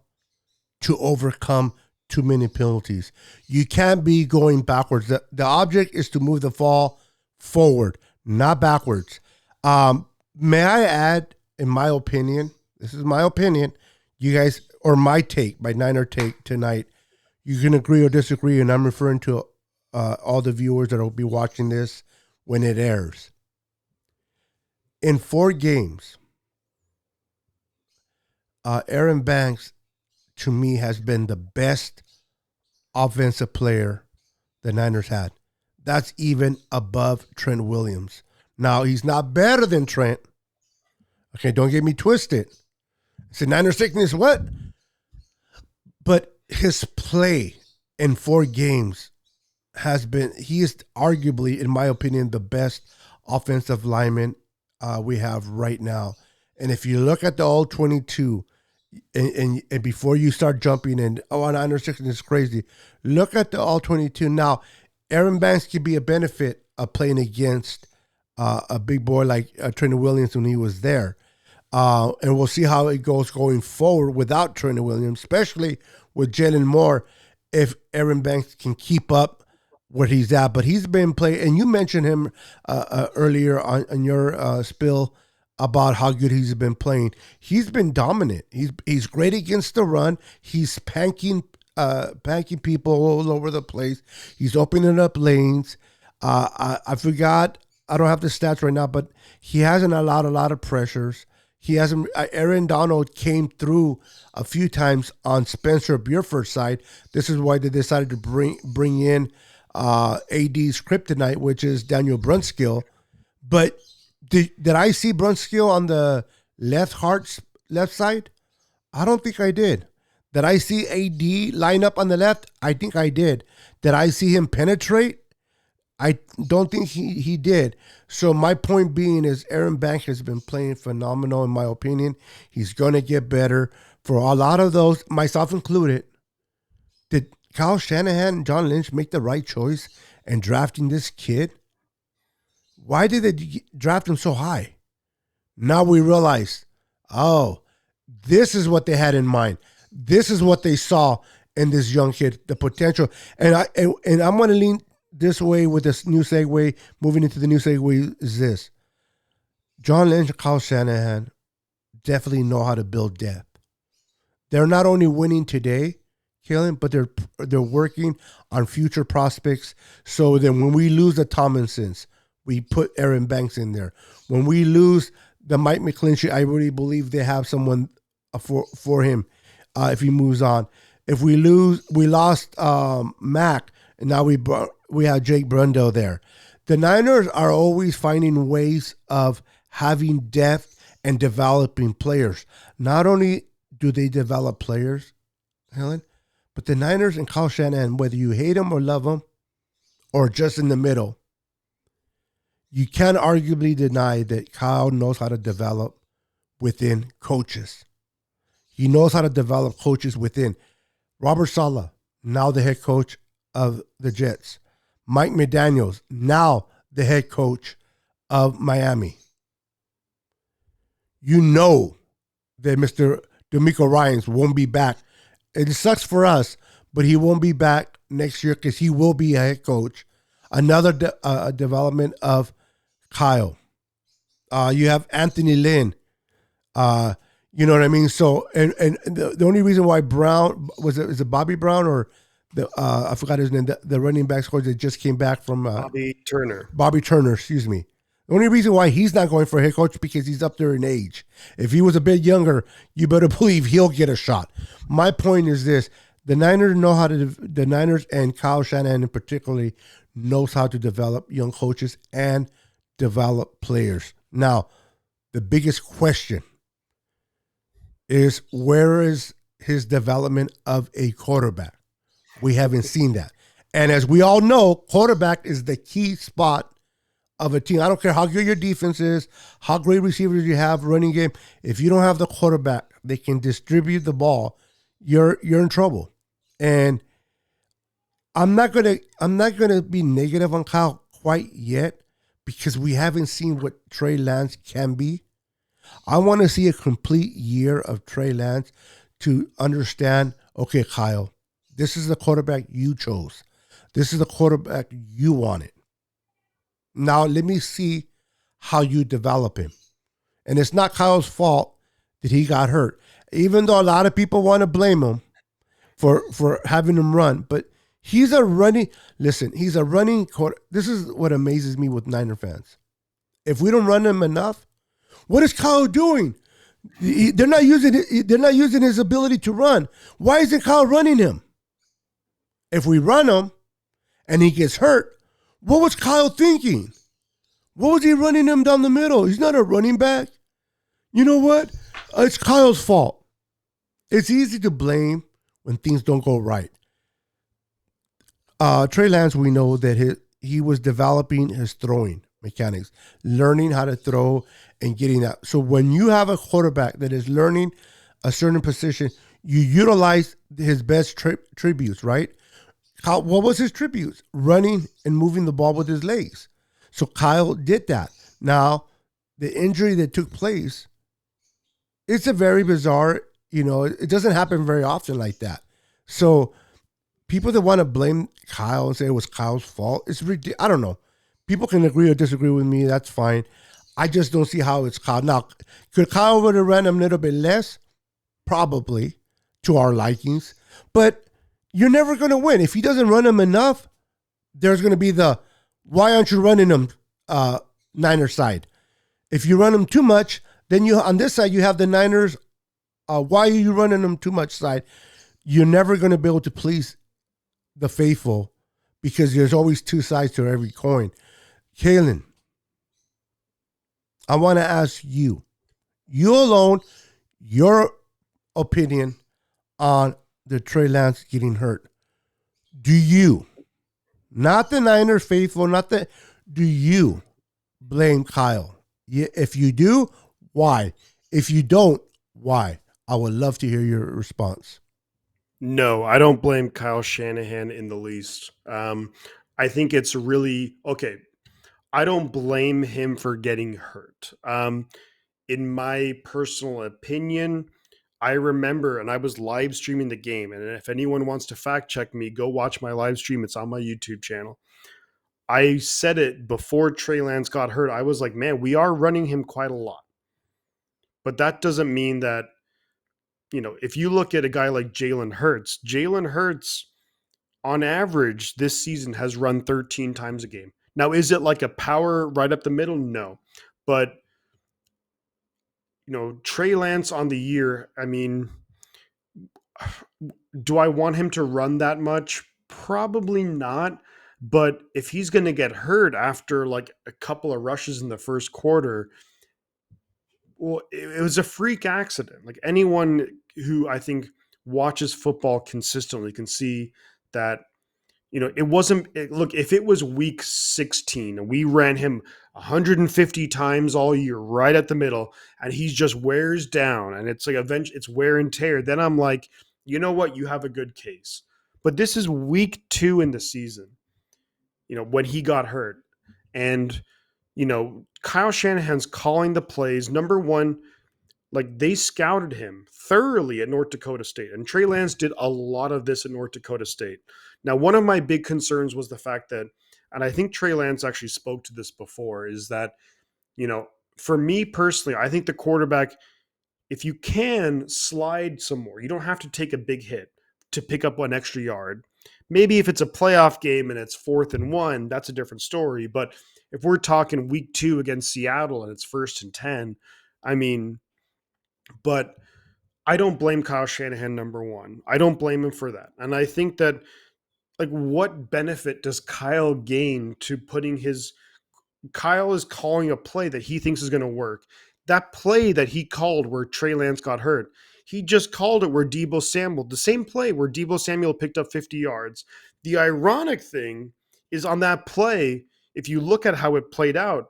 to overcome too many penalties. You can't be going backwards. The object is to move the ball forward, not backwards. May I add, in my opinion, this is my opinion, you guys, or my take, my Niner take tonight, you can agree or disagree, and I'm referring to all the viewers that will be watching this when it airs. In 4 games, Aaron Banks, to me, has been the best offensive player the Niners had. That's even above Trent Williams. Now, he's not better than Trent. Okay, don't get me twisted. So Niners taking this what? But his play in 4 games he is arguably, in my opinion, the best offensive lineman we have right now. And if you look at the all 22, and before you start jumping in, Niners taking this crazy, look at the all 22. Now, Aaron Banks could be a benefit of playing against a big boy like Trent Williams when he was there. And we'll see how it goes going forward without Trent Williams, especially with Jalen Moore, if Aaron Banks can keep up where he's at. But he's been playing, and you mentioned him earlier on your spill about how good he's been playing. He's been dominant. He's great against the run. He's panking people all over the place. He's opening up lanes. I forgot. I don't have the stats right now, but he hasn't allowed a lot of pressures. He hasn't. Aaron Donald came through a few times on Spencer Burford's side. This is why they decided to bring in AD's kryptonite, which is Daniel Brunskill. But did I see Brunskill on the left side? I don't think I did. Did I see AD line up on the left? I think I did. Did I see him penetrate? I don't think he did. So my point being is Aaron Banks has been playing phenomenal in my opinion. He's going to get better. For a lot of those, myself included, did Kyle Shanahan and John Lynch make the right choice in drafting this kid? Why did they draft him so high? Now we realize, this is what they had in mind. This is what they saw in this young kid, the potential. And I'm going to lean this way with this new segue, moving into the new segue is this. John Lynch and Kyle Shanahan definitely know how to build depth. They're not only winning today, Kalen, but they're working on future prospects. So then when we lose the Tomlinsons, we put Aaron Banks in there. When we lose the Mike McClinchy, I really believe they have someone for him if he moves on. If we lost Mac, and now we have Jake Brundle there. The Niners are always finding ways of having depth and developing players. Not only do they develop players, Helen, but the Niners and Kyle Shanahan, whether you hate them or love them, or just in the middle, you can't arguably deny that Kyle knows how to develop within coaches. He knows how to develop coaches within. Robert Saleh, now the head coach of the Jets. Mike McDaniels, now the head coach of Miami. You know that Mr. DeMeco Ryans won't be back. It sucks for us, but he won't be back next year because he will be a head coach. Another development of Kyle. You have Anthony Lynn. You know what I mean? So, and the only reason why Brown is it Bobby Brown or I forgot his name, the running back coach that just came back from Bobby Turner. Bobby Turner, excuse me. The only reason why he's not going for a head coach because he's up there in age. If he was a bit younger, you better believe he'll get a shot. My point is this: the Niners know how to. The Niners and Kyle Shanahan, in particularly, knows how to develop young coaches and develop players. Now, the biggest question is where is his development of a quarterback? We haven't seen that. And as we all know, quarterback is the key spot of a team. I don't care how good your defense is, how great receivers you have, running game. If you don't have the quarterback, they can distribute the ball. You're in trouble. And I'm not gonna be negative on Kyle quite yet because we haven't seen what Trey Lance can be. I want to see a complete year of Trey Lance to understand, okay, Kyle, this is the quarterback you chose. This is the quarterback you wanted. Now let me see how you develop him. And it's not Kyle's fault that he got hurt. Even though a lot of people want to blame him for having him run, but he's a running quarter. This is what amazes me with Niner fans. If we don't run him enough, what is Kyle doing? They're not using his ability to run. Why isn't Kyle running him? If we run him and he gets hurt, what was Kyle thinking? What was he running him down the middle? He's not a running back. You know what? It's Kyle's fault. It's easy to blame when things don't go right. Trey Lance, we know that he was developing his throwing mechanics, learning how to throw and getting that. So when you have a quarterback that is learning a certain position, you utilize his best tributes, right? What was his tributes? Running and moving the ball with his legs. So Kyle did that. Now, the injury that took place, it's a very bizarre, it doesn't happen very often like that. So people that want to blame Kyle and say it was Kyle's fault, it's ridiculous. I don't know. People can agree or disagree with me. That's fine. I just don't see how it's Kyle. Now, could Kyle would have ran him a little bit less? Probably, to our likings. But you're never going to win. If he doesn't run him enough, there's going to be why aren't you running him Niners side? If you run him too much, then on this side, you have the Niners, why are you running them too much side? You're never going to be able to please the faithful because there's always two sides to every coin. Kalen, I want to ask you alone, your opinion on the Trey Lance getting hurt. Do you, not the Niners faithful, do you blame Kyle? If you do, why? If you don't, why? I would love to hear your response. No, I don't blame Kyle Shanahan in the least. I think it's really okay. I don't blame him for getting hurt. In my personal opinion, I remember, and I was live streaming the game. And if anyone wants to fact check me, go watch my live stream. It's on my YouTube channel. I said it before Trey Lance got hurt. I was like, man, we are running him quite a lot. But that doesn't mean that if you look at a guy like Jalen Hurts on average this season has run 13 times a game. Now, is it like a power right up the middle? No. But, Trey Lance on the year, I mean, do I want him to run that much? Probably not. But if he's going to get hurt after like a couple of rushes in the first quarter, well, it was a freak accident. Like anyone who I think watches football consistently can see that it wasn't look, if it was week 16 and we ran him 150 times all year right at the middle and he just wears down and it's like it's wear and tear, then I'm like, you know what, you have a good case. But this is week 2 in the season, when he got hurt. And Kyle Shanahan's calling the plays. Number one, like they scouted him thoroughly at North Dakota State, and Trey Lance did a lot of this at North Dakota State. Now, one of my big concerns was the fact that, and I think Trey Lance actually spoke to this before, is that, for me personally, I think the quarterback, if you can slide some more, you don't have to take a big hit to pick up one extra yard. Maybe if it's a playoff game and it's 4th and 1, that's a different story. But if we're talking week 2 against Seattle and it's 1st and 10, I mean, but I don't blame Kyle Shanahan, number one. I don't blame him for that. And I think that, like, what benefit does Kyle gain to putting his. Kyle is calling a play that he thinks is going to work. That play that he called where Trey Lance got hurt, he just called it where Deebo Samuel, the same play where Deebo Samuel picked up 50 yards. The ironic thing is on that play, if you look at how it played out,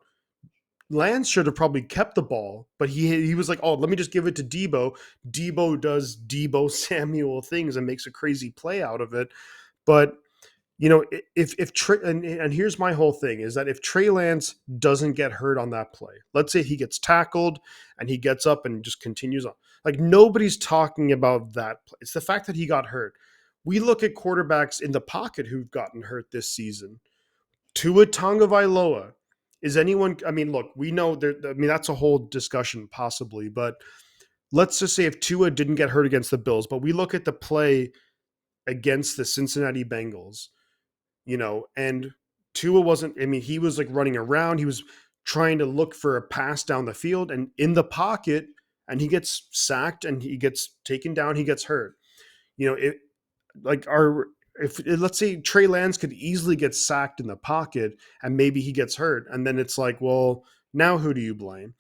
Lance should have probably kept the ball, but he was like, "Oh, let me just give it to Deebo." Deebo does Deebo Samuel things and makes a crazy play out of it. But if Trey, and here's my whole thing is that if Trey Lance doesn't get hurt on that play, let's say he gets tackled and he gets up and just continues on, like nobody's talking about that play. It's the fact that he got hurt. We look at quarterbacks in the pocket who've gotten hurt this season. Tua Tagovailoa. Is anyone? I mean, look, we know there. I mean, that's a whole discussion possibly, but let's just say if Tua didn't get hurt against the Bills, but we look at the play against the Cincinnati Bengals, and Tua wasn't. I mean, he was like running around. He was trying to look for a pass down the field and in the pocket, and he gets sacked and he gets taken down. He gets hurt. It like our if let's say Trey Lance could easily get sacked in the pocket and maybe he gets hurt, and then it's like, well, now who do you blame?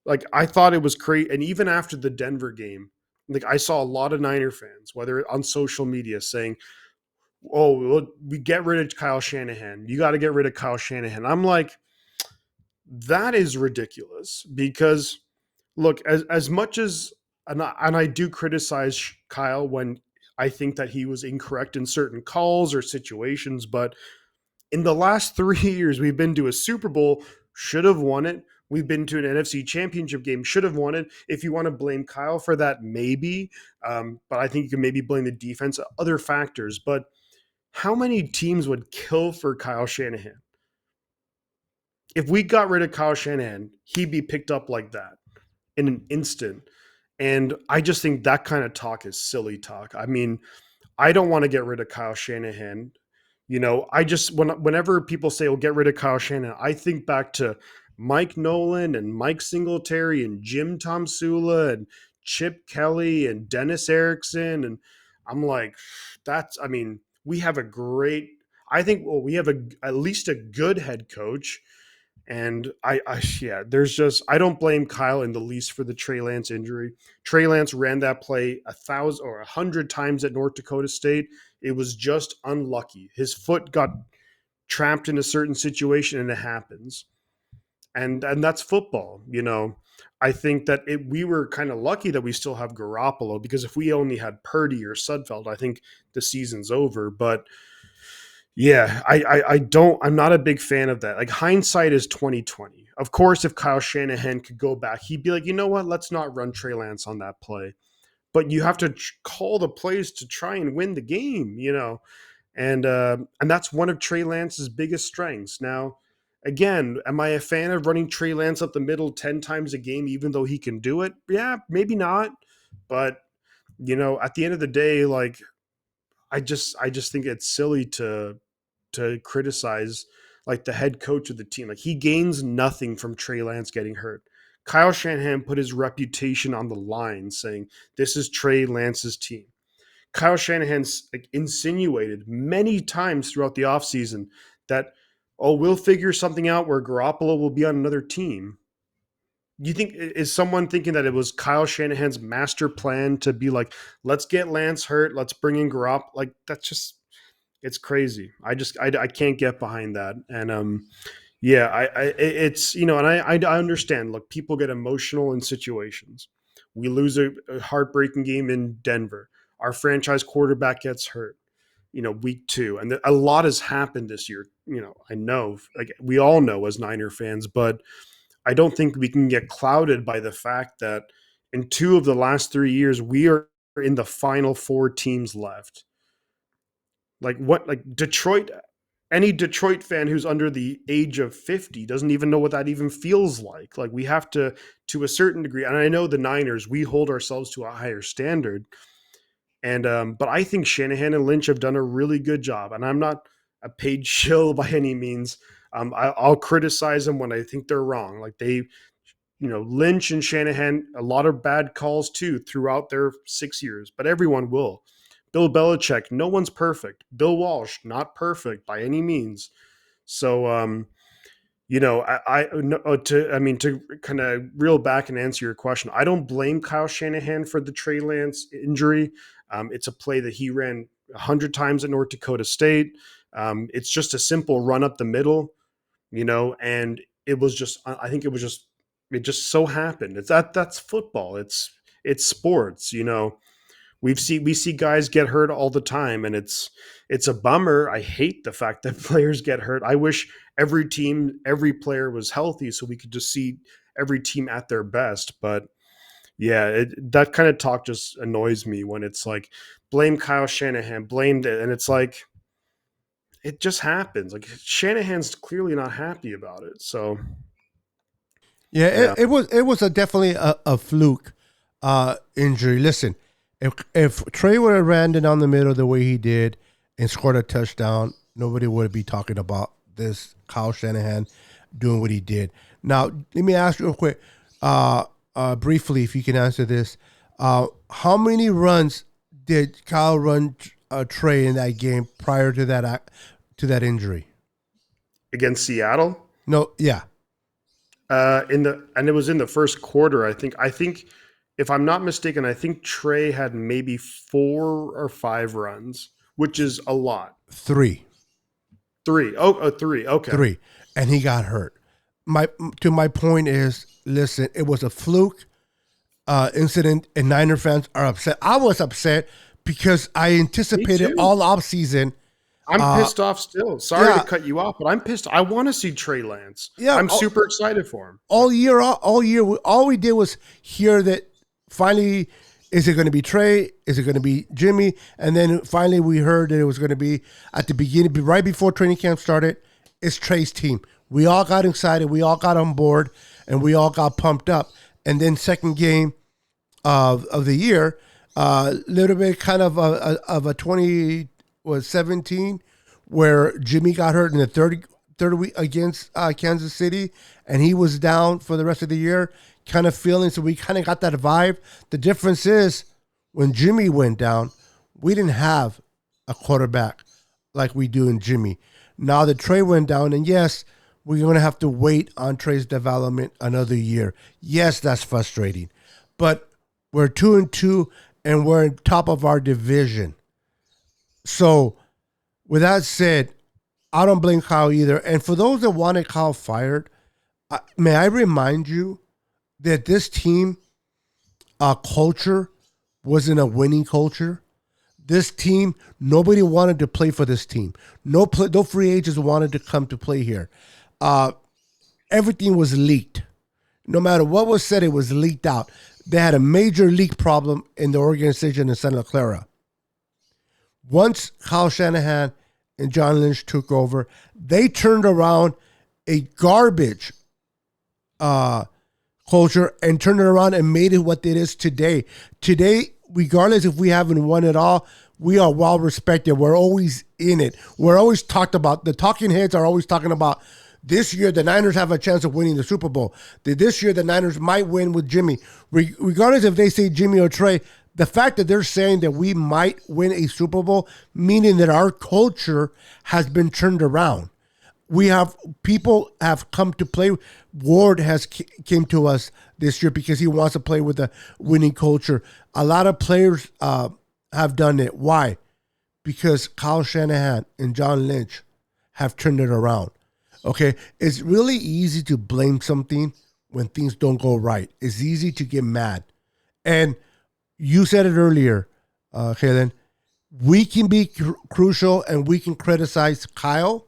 Like I thought it was crazy, and even after the Denver game, like I saw a lot of Niner fans, whether on social media, saying, "Oh, well, we get rid of Kyle Shanahan. You got to get rid of Kyle Shanahan." I'm like, that is ridiculous because look, as much as and I do criticize Kyle when I think that he was incorrect in certain calls or situations, but in the last 3 years, we've been to a Super Bowl, should have won it. We've been to an NFC Championship game, should have won it. If you want to blame Kyle for that, maybe, but I think you can maybe blame the defense, other factors. But how many teams would kill for Kyle Shanahan? If we got rid of Kyle Shanahan, he'd be picked up like that in an instant. And I just think that kind of talk is silly talk. I mean, I don't want to get rid of Kyle Shanahan. I just whenever people say, "Well, get rid of Kyle Shanahan," I think back to Mike Nolan and Mike Singletary and Jim Tomsula and Chip Kelly and Dennis Erickson, and I'm like, I mean, we have a great. I think we have at least a good head coach. And yeah, there's just I don't blame Kyle in the least for the Trey Lance injury. Trey Lance ran that play 1,000 or 100 times at North Dakota State. It was just unlucky. His foot got trapped in a certain situation, and it happens. And that's football. I think that we were kind of lucky that we still have Garoppolo, because if we only had Purdy or Sudfeld, I think the season's over. But yeah, I'm not a big fan of that. Like hindsight is 2020. Of course, if Kyle Shanahan could go back, he'd be like, you know what? Let's not run Trey Lance on that play. But you have to call the plays to try and win the game, and that's one of Trey Lance's biggest strengths. Now, again, am I a fan of running Trey Lance up the middle 10 times a game, even though he can do it? Yeah, maybe not. But At the end of the day, like I just think it's silly to criticize like the head coach of the team. Like he gains nothing from Trey Lance getting hurt. Kyle Shanahan put his reputation on the line saying this is Trey Lance's team. Kyle Shanahan's like insinuated many times throughout the offseason that, oh, we'll figure something out where Garoppolo will be on another team. You think is someone thinking that it was Kyle Shanahan's master plan to be like, let's get Lance hurt, let's bring in Garoppolo? Like that's just it's crazy. I can't get behind that. And yeah, it's and I understand. Look, people get emotional in situations. We lose a heartbreaking game in Denver. Our franchise quarterback gets hurt. Week two, and a lot has happened this year. I know, like we all know as Niner fans, but I don't think we can get clouded by the fact that in two of the last 3 years, we are in the final four teams left. Like what? Like Detroit, any Detroit fan who's under the age of 50 doesn't even know what that even feels like. Like we have to a certain degree, and I know the Niners, we hold ourselves to a higher standard. And but I think Shanahan and Lynch have done a really good job. And I'm not a paid shill by any means. I'll criticize them when I think they're wrong. Like Lynch and Shanahan, a lot of bad calls too throughout their 6 years, but everyone will. Bill Belichick, no one's perfect. Bill Walsh, not perfect by any means. So, to kind of reel back and answer your question, I don't blame Kyle Shanahan for the Trey Lance injury. It's a play that he ran 100 times at North Dakota State. It's just a simple run up the middle, and it was just, I think it just so happened. That's football. It's sports, we see guys get hurt all the time, and it's a bummer. I hate the fact that players get hurt. I wish every team, every player was healthy so we could just see every team at their best. But yeah, that kind of talk just annoys me when it's like blame Kyle Shanahan, blamed it, and it's like it just happens. Like Shanahan's clearly not happy about it. So Yeah, yeah, it was definitely a fluke injury. Listen, if Trey would have ran it down the middle the way he did and scored a touchdown, nobody would be talking about this Kyle Shanahan doing what he did. Now, let me ask you real quick, briefly, if you can answer this. How many runs did Kyle run Trey in that game prior to that injury? against Seattle, No, yeah, and it was in the first quarter. I think if I'm not mistaken, I think Trey had maybe 4 or 5 runs, which is a lot. three. Three. Oh, three. Okay. Three, and he got hurt. My point is, listen, it was a fluke incident, and Niner fans are upset. I was upset because I Me anticipated too. all offseason. I'm Uh, pissed off still. Sorry to yeah, cut you off, but I'm pissed. I want to see Trey Lance. yeah, I'm super excited for him. all year, all we did was hear that finally. Is it going to be Trey? Is it going to be Jimmy? And then finally we heard that it was going to be at the beginning, right before training camp started, it's Trey's team. We all got excited. We all got on board, and we all got pumped up. And then second game of the year, little bit kind of a 20 was 17, where Jimmy got hurt in the third week against Kansas City, and he was down for the rest of the year, kind of feeling. So we kind of got that vibe. The difference is when Jimmy went down, we didn't have a quarterback like we do in Jimmy. Now that Trey went down, and yes, we're going to have to wait on Trey's development another year. Yes, that's frustrating, but we're 2-2, and we're on top of our division. So, with that said, I don't blame Kyle either. And for those that wanted Kyle fired, may I remind you that this team culture wasn't a winning culture. This team, nobody wanted to play for this team. No free agents wanted to come to play here. Everything was leaked. No matter what was said, it was leaked out. They had a major leak problem in the organization in Santa Clara. Once Kyle Shanahan and John Lynch took over, they turned around a garbage culture and turned it around and made it what it is today. Today, regardless if we haven't won it all, we are well respected. We're always in it. We're always talked about. The talking heads are always talking about this year the Niners have a chance of winning the Super Bowl. This year the Niners might win with Jimmy. Regardless if they say Jimmy or Trey, the fact that they're saying that we might win a Super Bowl, meaning that our culture has been turned around. We have people have come to play. Ward has came to us this year because he wants to play with a winning culture. A lot of players have done it. Why? Because Kyle Shanahan and John Lynch have turned it around. Okay, it's really easy to blame something when things don't go right. It's easy to get mad. And you said it earlier, Jalen. We can be crucial and we can criticize Kyle.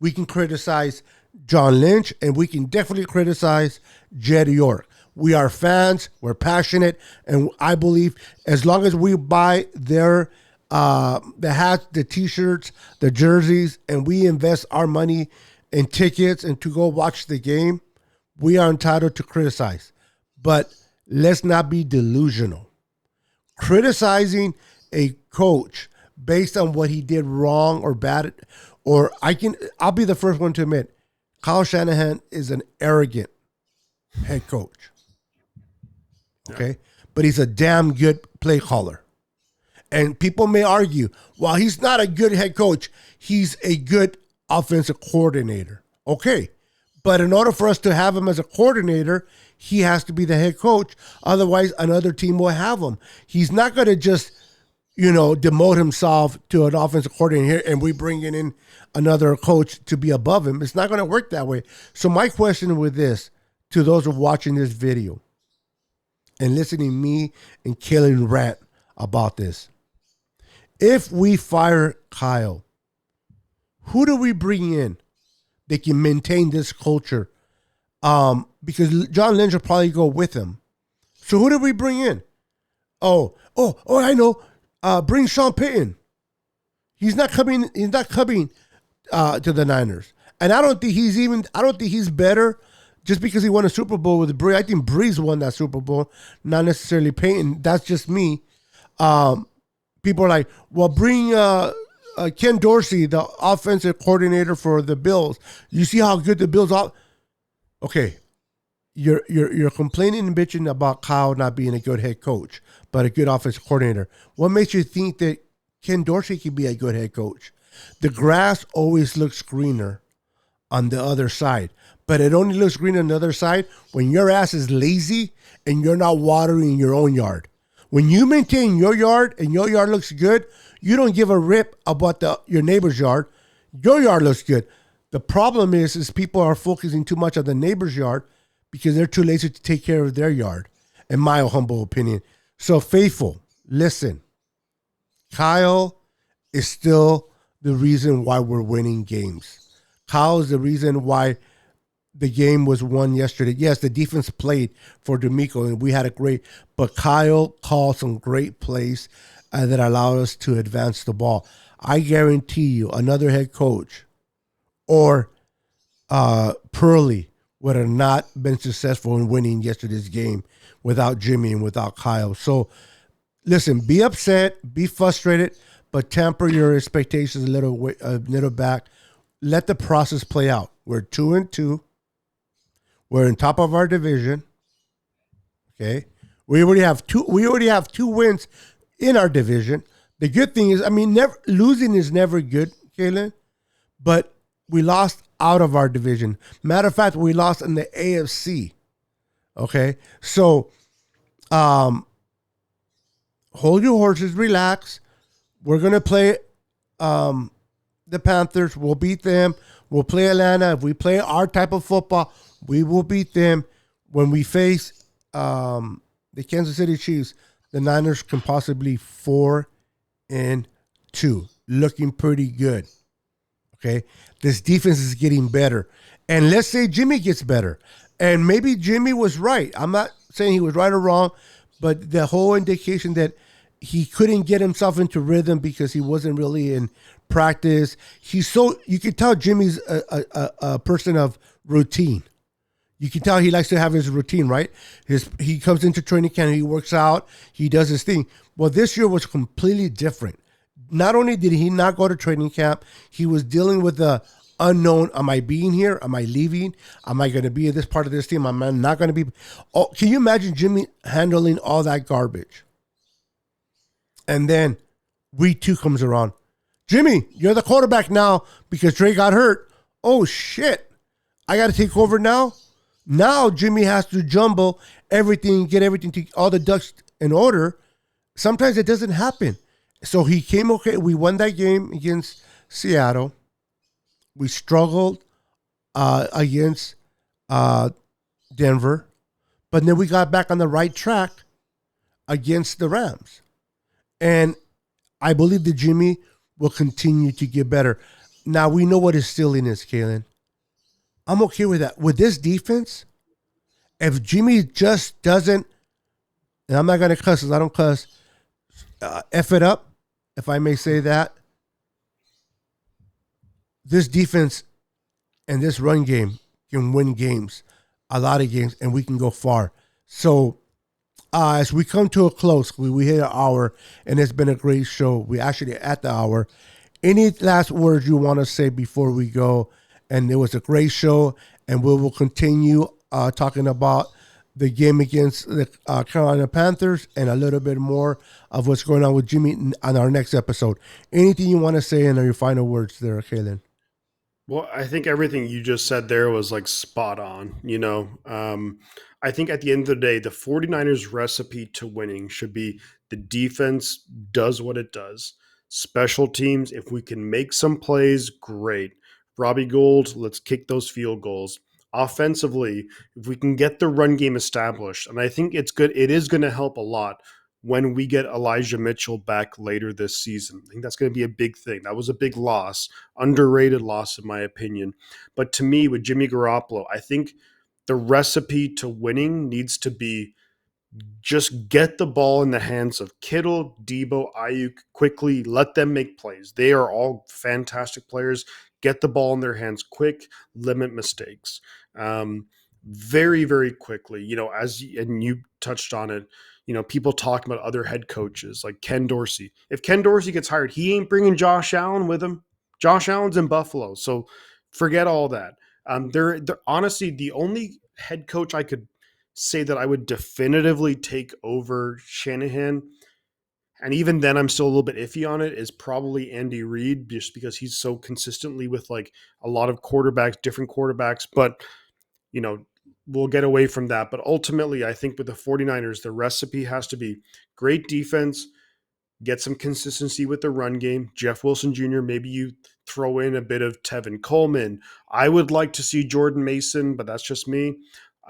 We can criticize John Lynch, and we can definitely criticize Jed York. We are fans. We're passionate. And I believe as long as we buy their the hats, the T-shirts, the jerseys, and we invest our money in tickets and to go watch the game, we are entitled to criticize. But let's not be delusional. Criticizing a coach based on what he did wrong or bad, I'll be the first one to admit, Kyle Shanahan is an arrogant head coach. Okay? Yeah. But he's a damn good play caller. And people may argue, well, he's not a good head coach. He's a good offensive coordinator. Okay. But in order for us to have him as a coordinator, he has to be the head coach. Otherwise, another team will have him. He's not going to just, demote himself to an offensive coordinator here and we bring in another coach to be above him. It's not going to work that way. So my question with this, to those who are watching this video and listening to me and Kalen rant about this, if we fire Kyle, who do we bring in that can maintain this culture? Because John Lynch will probably go with him. So who do we bring in? Oh, I know. Bring Sean Payton. He's not coming to the Niners. And I don't think he's better just because he won a Super Bowl with Bree. I think Breeze won that Super Bowl, not necessarily Payton. That's just me. People are like, well, bring Ken Dorsey, the offensive coordinator for the Bills. You see how good the Bills are? Okay. You're complaining and bitching about Kyle not being a good head coach, but a good offensive coordinator. What makes you think that Ken Dorsey can be a good head coach? The grass always looks greener on the other side, but it only looks green on the other side when your ass is lazy and you're not watering your own yard. When you maintain your yard and your yard looks good, you don't give a rip about your neighbor's yard. Your yard looks good. The problem is people are focusing too much on the neighbor's yard because they're too lazy to take care of their yard, in my humble opinion. So, faithful, listen. Kyle is still the reason why we're winning games. Kyle is the reason why the game was won yesterday. Yes, the defense played for D'Amico, and we had a great, but Kyle called some great plays that allowed us to advance the ball. I guarantee you another head coach or Purley would have not been successful in winning yesterday's game without Jimmy and without Kyle. So, listen, be upset, be frustrated, but temper your expectations a little back. Let the process play out. We're 2-2. We're in top of our division. Okay, we already have two wins in our division. The good thing is, losing is never good, Kalen, but we lost out of our division. Matter of fact, we lost in the AFC. Okay, so hold your horses, relax. We're gonna play the Panthers. We'll beat them. We'll play Atlanta. If we play our type of football, we will beat them. When we face the Kansas City Chiefs, the Niners can possibly 4-2, looking pretty good. Okay, this defense is getting better, and let's say Jimmy gets better, and maybe Jimmy was right. I'm not saying he was right or wrong, but the whole indication that he couldn't get himself into rhythm because he wasn't really in practice. You could tell Jimmy's a person of routine. You can tell he likes to have his routine, right? He comes into training camp, he works out, he does his thing. Well, this year was completely different. Not only did he not go to training camp, he was dealing with the unknown. Am I being here? Am I leaving? Am I going to be in this part of this team? Am I not going to be? Oh, can you imagine Jimmy handling all that garbage? And then week 2 comes around. Jimmy, you're the quarterback now because Trey got hurt. Oh shit! I got to take over now. Now Jimmy has to jumble everything, get everything to all the ducks in order. Sometimes it doesn't happen. So he came okay. We won that game against Seattle. We struggled against uh, Denver, but then we got back on the right track against the Rams. And I believe that Jimmy will continue to get better. Now we know what his ceiling is, Kalen. I'm okay with that. With this defense, if Jimmy just doesn't, and I'm not going to cuss because I don't cuss, F it up, if I may say that, this defense and this run game can win games, a lot of games, and we can go far. So as we come to a close, we hit an hour, and it's been a great show. We actually at the hour. Any last words you want to say before we go? And it was a great show, and we will continue talking about the game against the Carolina Panthers and a little bit more of what's going on with Jimmy on our next episode. Anything you want to say and your final words there, Kaylin? Well, I think everything you just said there was like spot on. I think at the end of the day, the 49ers recipe to winning should be the defense does what it does. Special teams, if we can make some plays, great. Robbie Gould, let's kick those field goals. Offensively, if we can get the run game established, and I think it's good, it is going to help a lot when we get Elijah Mitchell back later this season. I think that's going to be a big thing. That was a big loss, underrated loss in my opinion. But to me, with Jimmy Garoppolo, I think the recipe to winning needs to be just get the ball in the hands of Kittle, Debo, Ayuk quickly. Let them make plays. They are all fantastic players. Get the ball in their hands quick, limit mistakes. Very, very quickly. And you touched on it. People talk about other head coaches like Ken Dorsey. If Ken Dorsey gets hired, he ain't bringing Josh Allen with him. Josh Allen's in Buffalo, so forget all that. They're honestly the only head coach I could say that I would definitively take over Shanahan. And even then, I'm still a little bit iffy on it. Is probably Andy Reid, just because he's so consistently with like a lot of quarterbacks, different quarterbacks. But, you know, we'll get away from that. But ultimately, I think with the 49ers, the recipe has to be great defense, get some consistency with the run game. Jeff Wilson Jr., maybe you throw in a bit of Tevin Coleman. I would like to see Jordan Mason, but that's just me.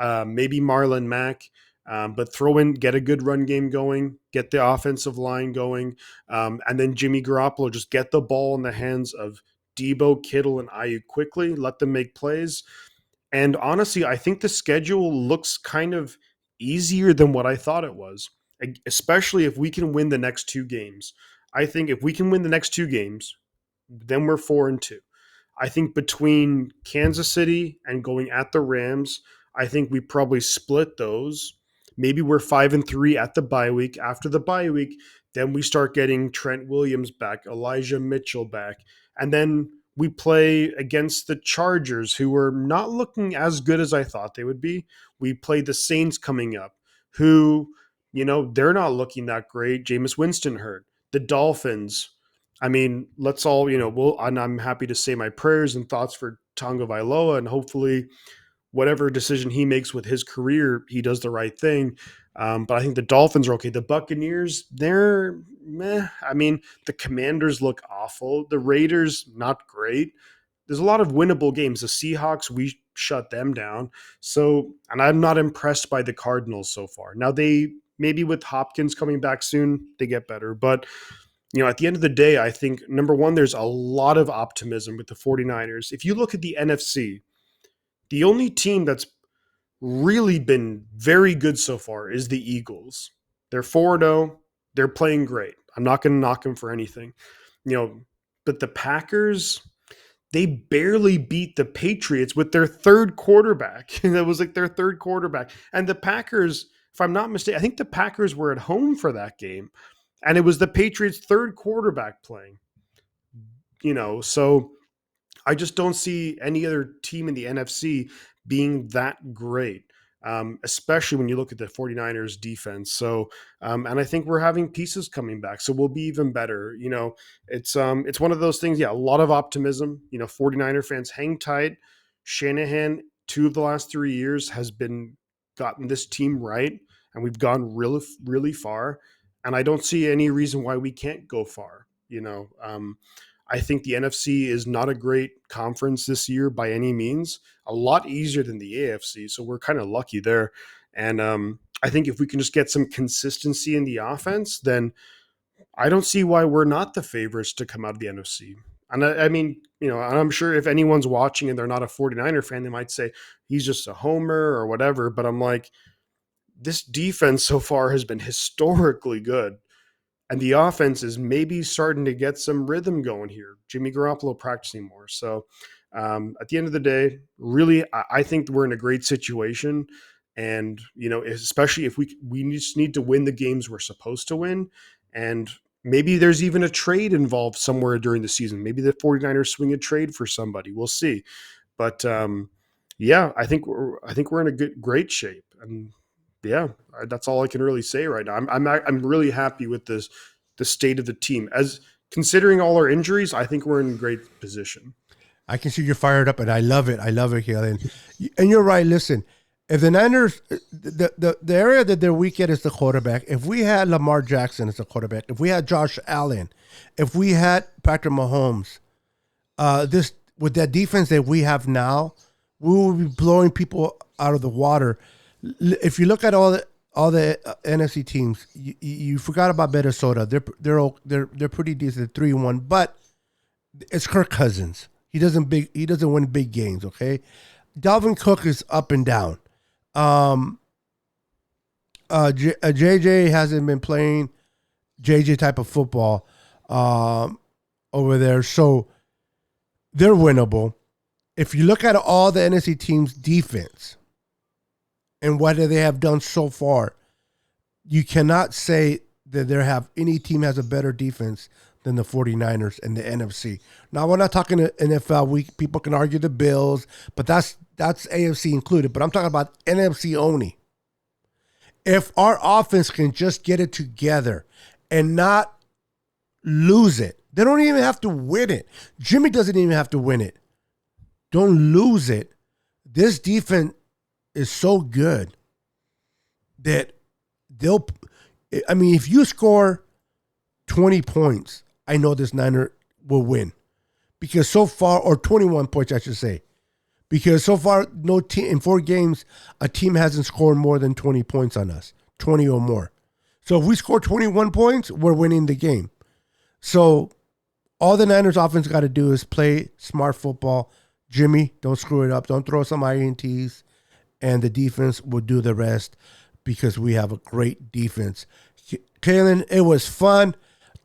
Maybe Marlon Mack. But get a good run game going, get the offensive line going, and then Jimmy Garoppolo, just get the ball in the hands of Debo, Kittle, and Ayuk quickly, let them make plays. And honestly, I think the schedule looks kind of easier than what I thought it was, especially if we can win the next 2 games. I think if we can win the next 2 games, then we're 4-2. I think between Kansas City and going at the Rams, I think we probably split those. Maybe we're 5-3 at the bye week. After the bye week, then we start getting Trent Williams back, Elijah Mitchell back, and then we play against the Chargers, who were not looking as good as I thought they would be. We play the Saints coming up, who, they're not looking that great. Jameis Winston hurt. The Dolphins. I mean, let's all, and I'm happy to say my prayers and thoughts for Tonga Vailoa, and hopefully whatever decision he makes with his career, he does the right thing. But I think the Dolphins are okay. The Buccaneers, they're meh. I mean, the Commanders look awful. The Raiders, not great. There's a lot of winnable games. The Seahawks, we shut them down. So, and I'm not impressed by the Cardinals so far. Now, they maybe with Hopkins coming back soon, they get better. But, at the end of the day, I think, number one, there's a lot of optimism with the 49ers. If you look at the NFC, the only team that's really been very good so far is the Eagles. They're 4-0. They're playing great. I'm not going to knock them for anything. But the Packers, they barely beat the Patriots with their third quarterback. That was like their third quarterback. And the Packers, if I'm not mistaken, I think the Packers were at home for that game. And it was the Patriots' third quarterback playing. So I just don't see any other team in the NFC being that great, especially when you look at the 49ers defense. So, and I think we're having pieces coming back. So we'll be even better. It's one of those things. Yeah, a lot of optimism. 49er fans, hang tight. Shanahan, 2 of the last 3 years, has been gotten this team right. And we've gone really, really far. And I don't see any reason why we can't go far. I think the NFC is not a great conference this year by any means. A lot easier than the AFC, so we're kind of lucky there. And I think if we can just get some consistency in the offense, then I don't see why we're not the favorites to come out of the NFC. And I mean, I'm sure if anyone's watching and they're not a 49er fan, they might say he's just a homer or whatever. But I'm like, this defense so far has been historically good. And the offense is maybe starting to get some rhythm going here. Jimmy Garoppolo practicing more. So at the end of the day, really, I think we're in a great situation. And, especially if we just need to win the games we're supposed to win. And maybe there's even a trade involved somewhere during the season. Maybe the 49ers swing a trade for somebody. We'll see. But yeah, I think we're in a great shape. And yeah, that's all I can really say right now. I'm really happy with the state of the team. As considering all our injuries, I think we're in great position. I can see you're fired up, and I love it. I love it, Kalen. And you're right. Listen, if the Niners, the area that they're weak at is the quarterback. If we had Lamar Jackson as a quarterback, if we had Josh Allen, if we had Patrick Mahomes, this with that defense that we have now, we will be blowing people out of the water. If you look at all the NFC teams, you forgot about Minnesota. They're pretty decent, 3-1, but it's Kirk Cousins. He doesn't win big games. Okay, Dalvin Cook is up and down. JJ hasn't been playing JJ type of football over there, so they're winnable. If you look at all the NFC teams' defense and what they have done so far, you cannot say that any team has a better defense than the 49ers and the NFC. Now, we're not talking NFL. People can argue the Bills, but that's AFC included. But I'm talking about NFC only. If our offense can just get it together and not lose it, they don't even have to win it. Jimmy doesn't even have to win it. Don't lose it. This defense is so good that if you score 20 points, I know this Niner will win. Because so far, or 21 points, I should say. Because so far, no team in 4 games, a team hasn't scored more than 20 points on us. 20 or more. So if we score 21 points, we're winning the game. So all the Niners offense got to do is play smart football. Jimmy, don't screw it up. Don't throw some INTs. And the defense will do the rest because we have a great defense. Kalen, it was fun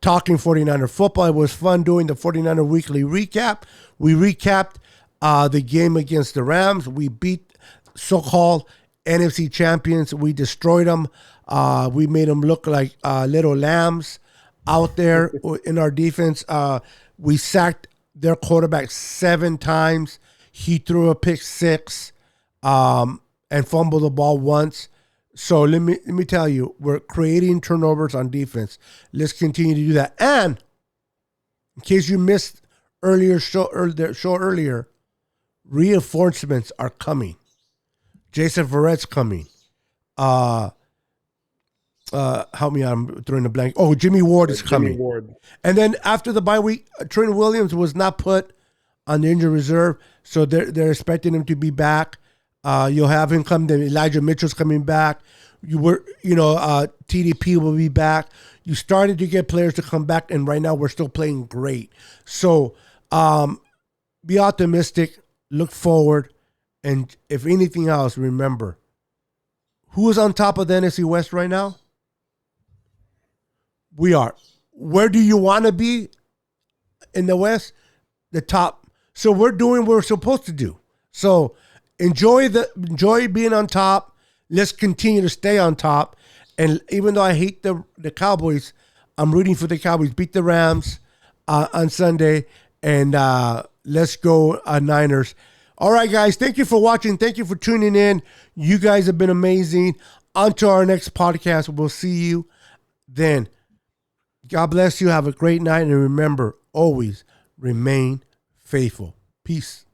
talking 49er football. It was fun doing the 49er weekly recap. We recapped the game against the Rams. We beat so-called NFC champions. We destroyed them. We made them look like little lambs out there in our defense. We sacked their quarterback 7 times. He threw a pick 6. And fumble the ball once. So let me tell you, we're creating turnovers on defense. Let's continue to do that. And in case you missed the show earlier, reinforcements are coming. Jason Verrett's coming. Help me out. I'm throwing a blank. Oh, Jimmy Ward is coming. Jimmy Ward. And then after the bye week, Trent Williams was not put on the injured reserve, so they're expecting him to be back. You'll have him come. Then Elijah Mitchell's coming back. TDP will be back. You started to get players to come back, and right now we're still playing great. So be optimistic, look forward, and if anything else, remember, who is on top of the NFC West right now? We are. Where do you want to be in the West? The top. So we're doing what we're supposed to do. So enjoy being on top. Let's continue to stay on top. And even though I hate the Cowboys, I'm rooting for the Cowboys. Beat the Rams on Sunday. And let's go Niners. All right, guys. Thank you for watching. Thank you for tuning in. You guys have been amazing. On to our next podcast. We'll see you then. God bless you. Have a great night. And remember, always remain faithful. Peace.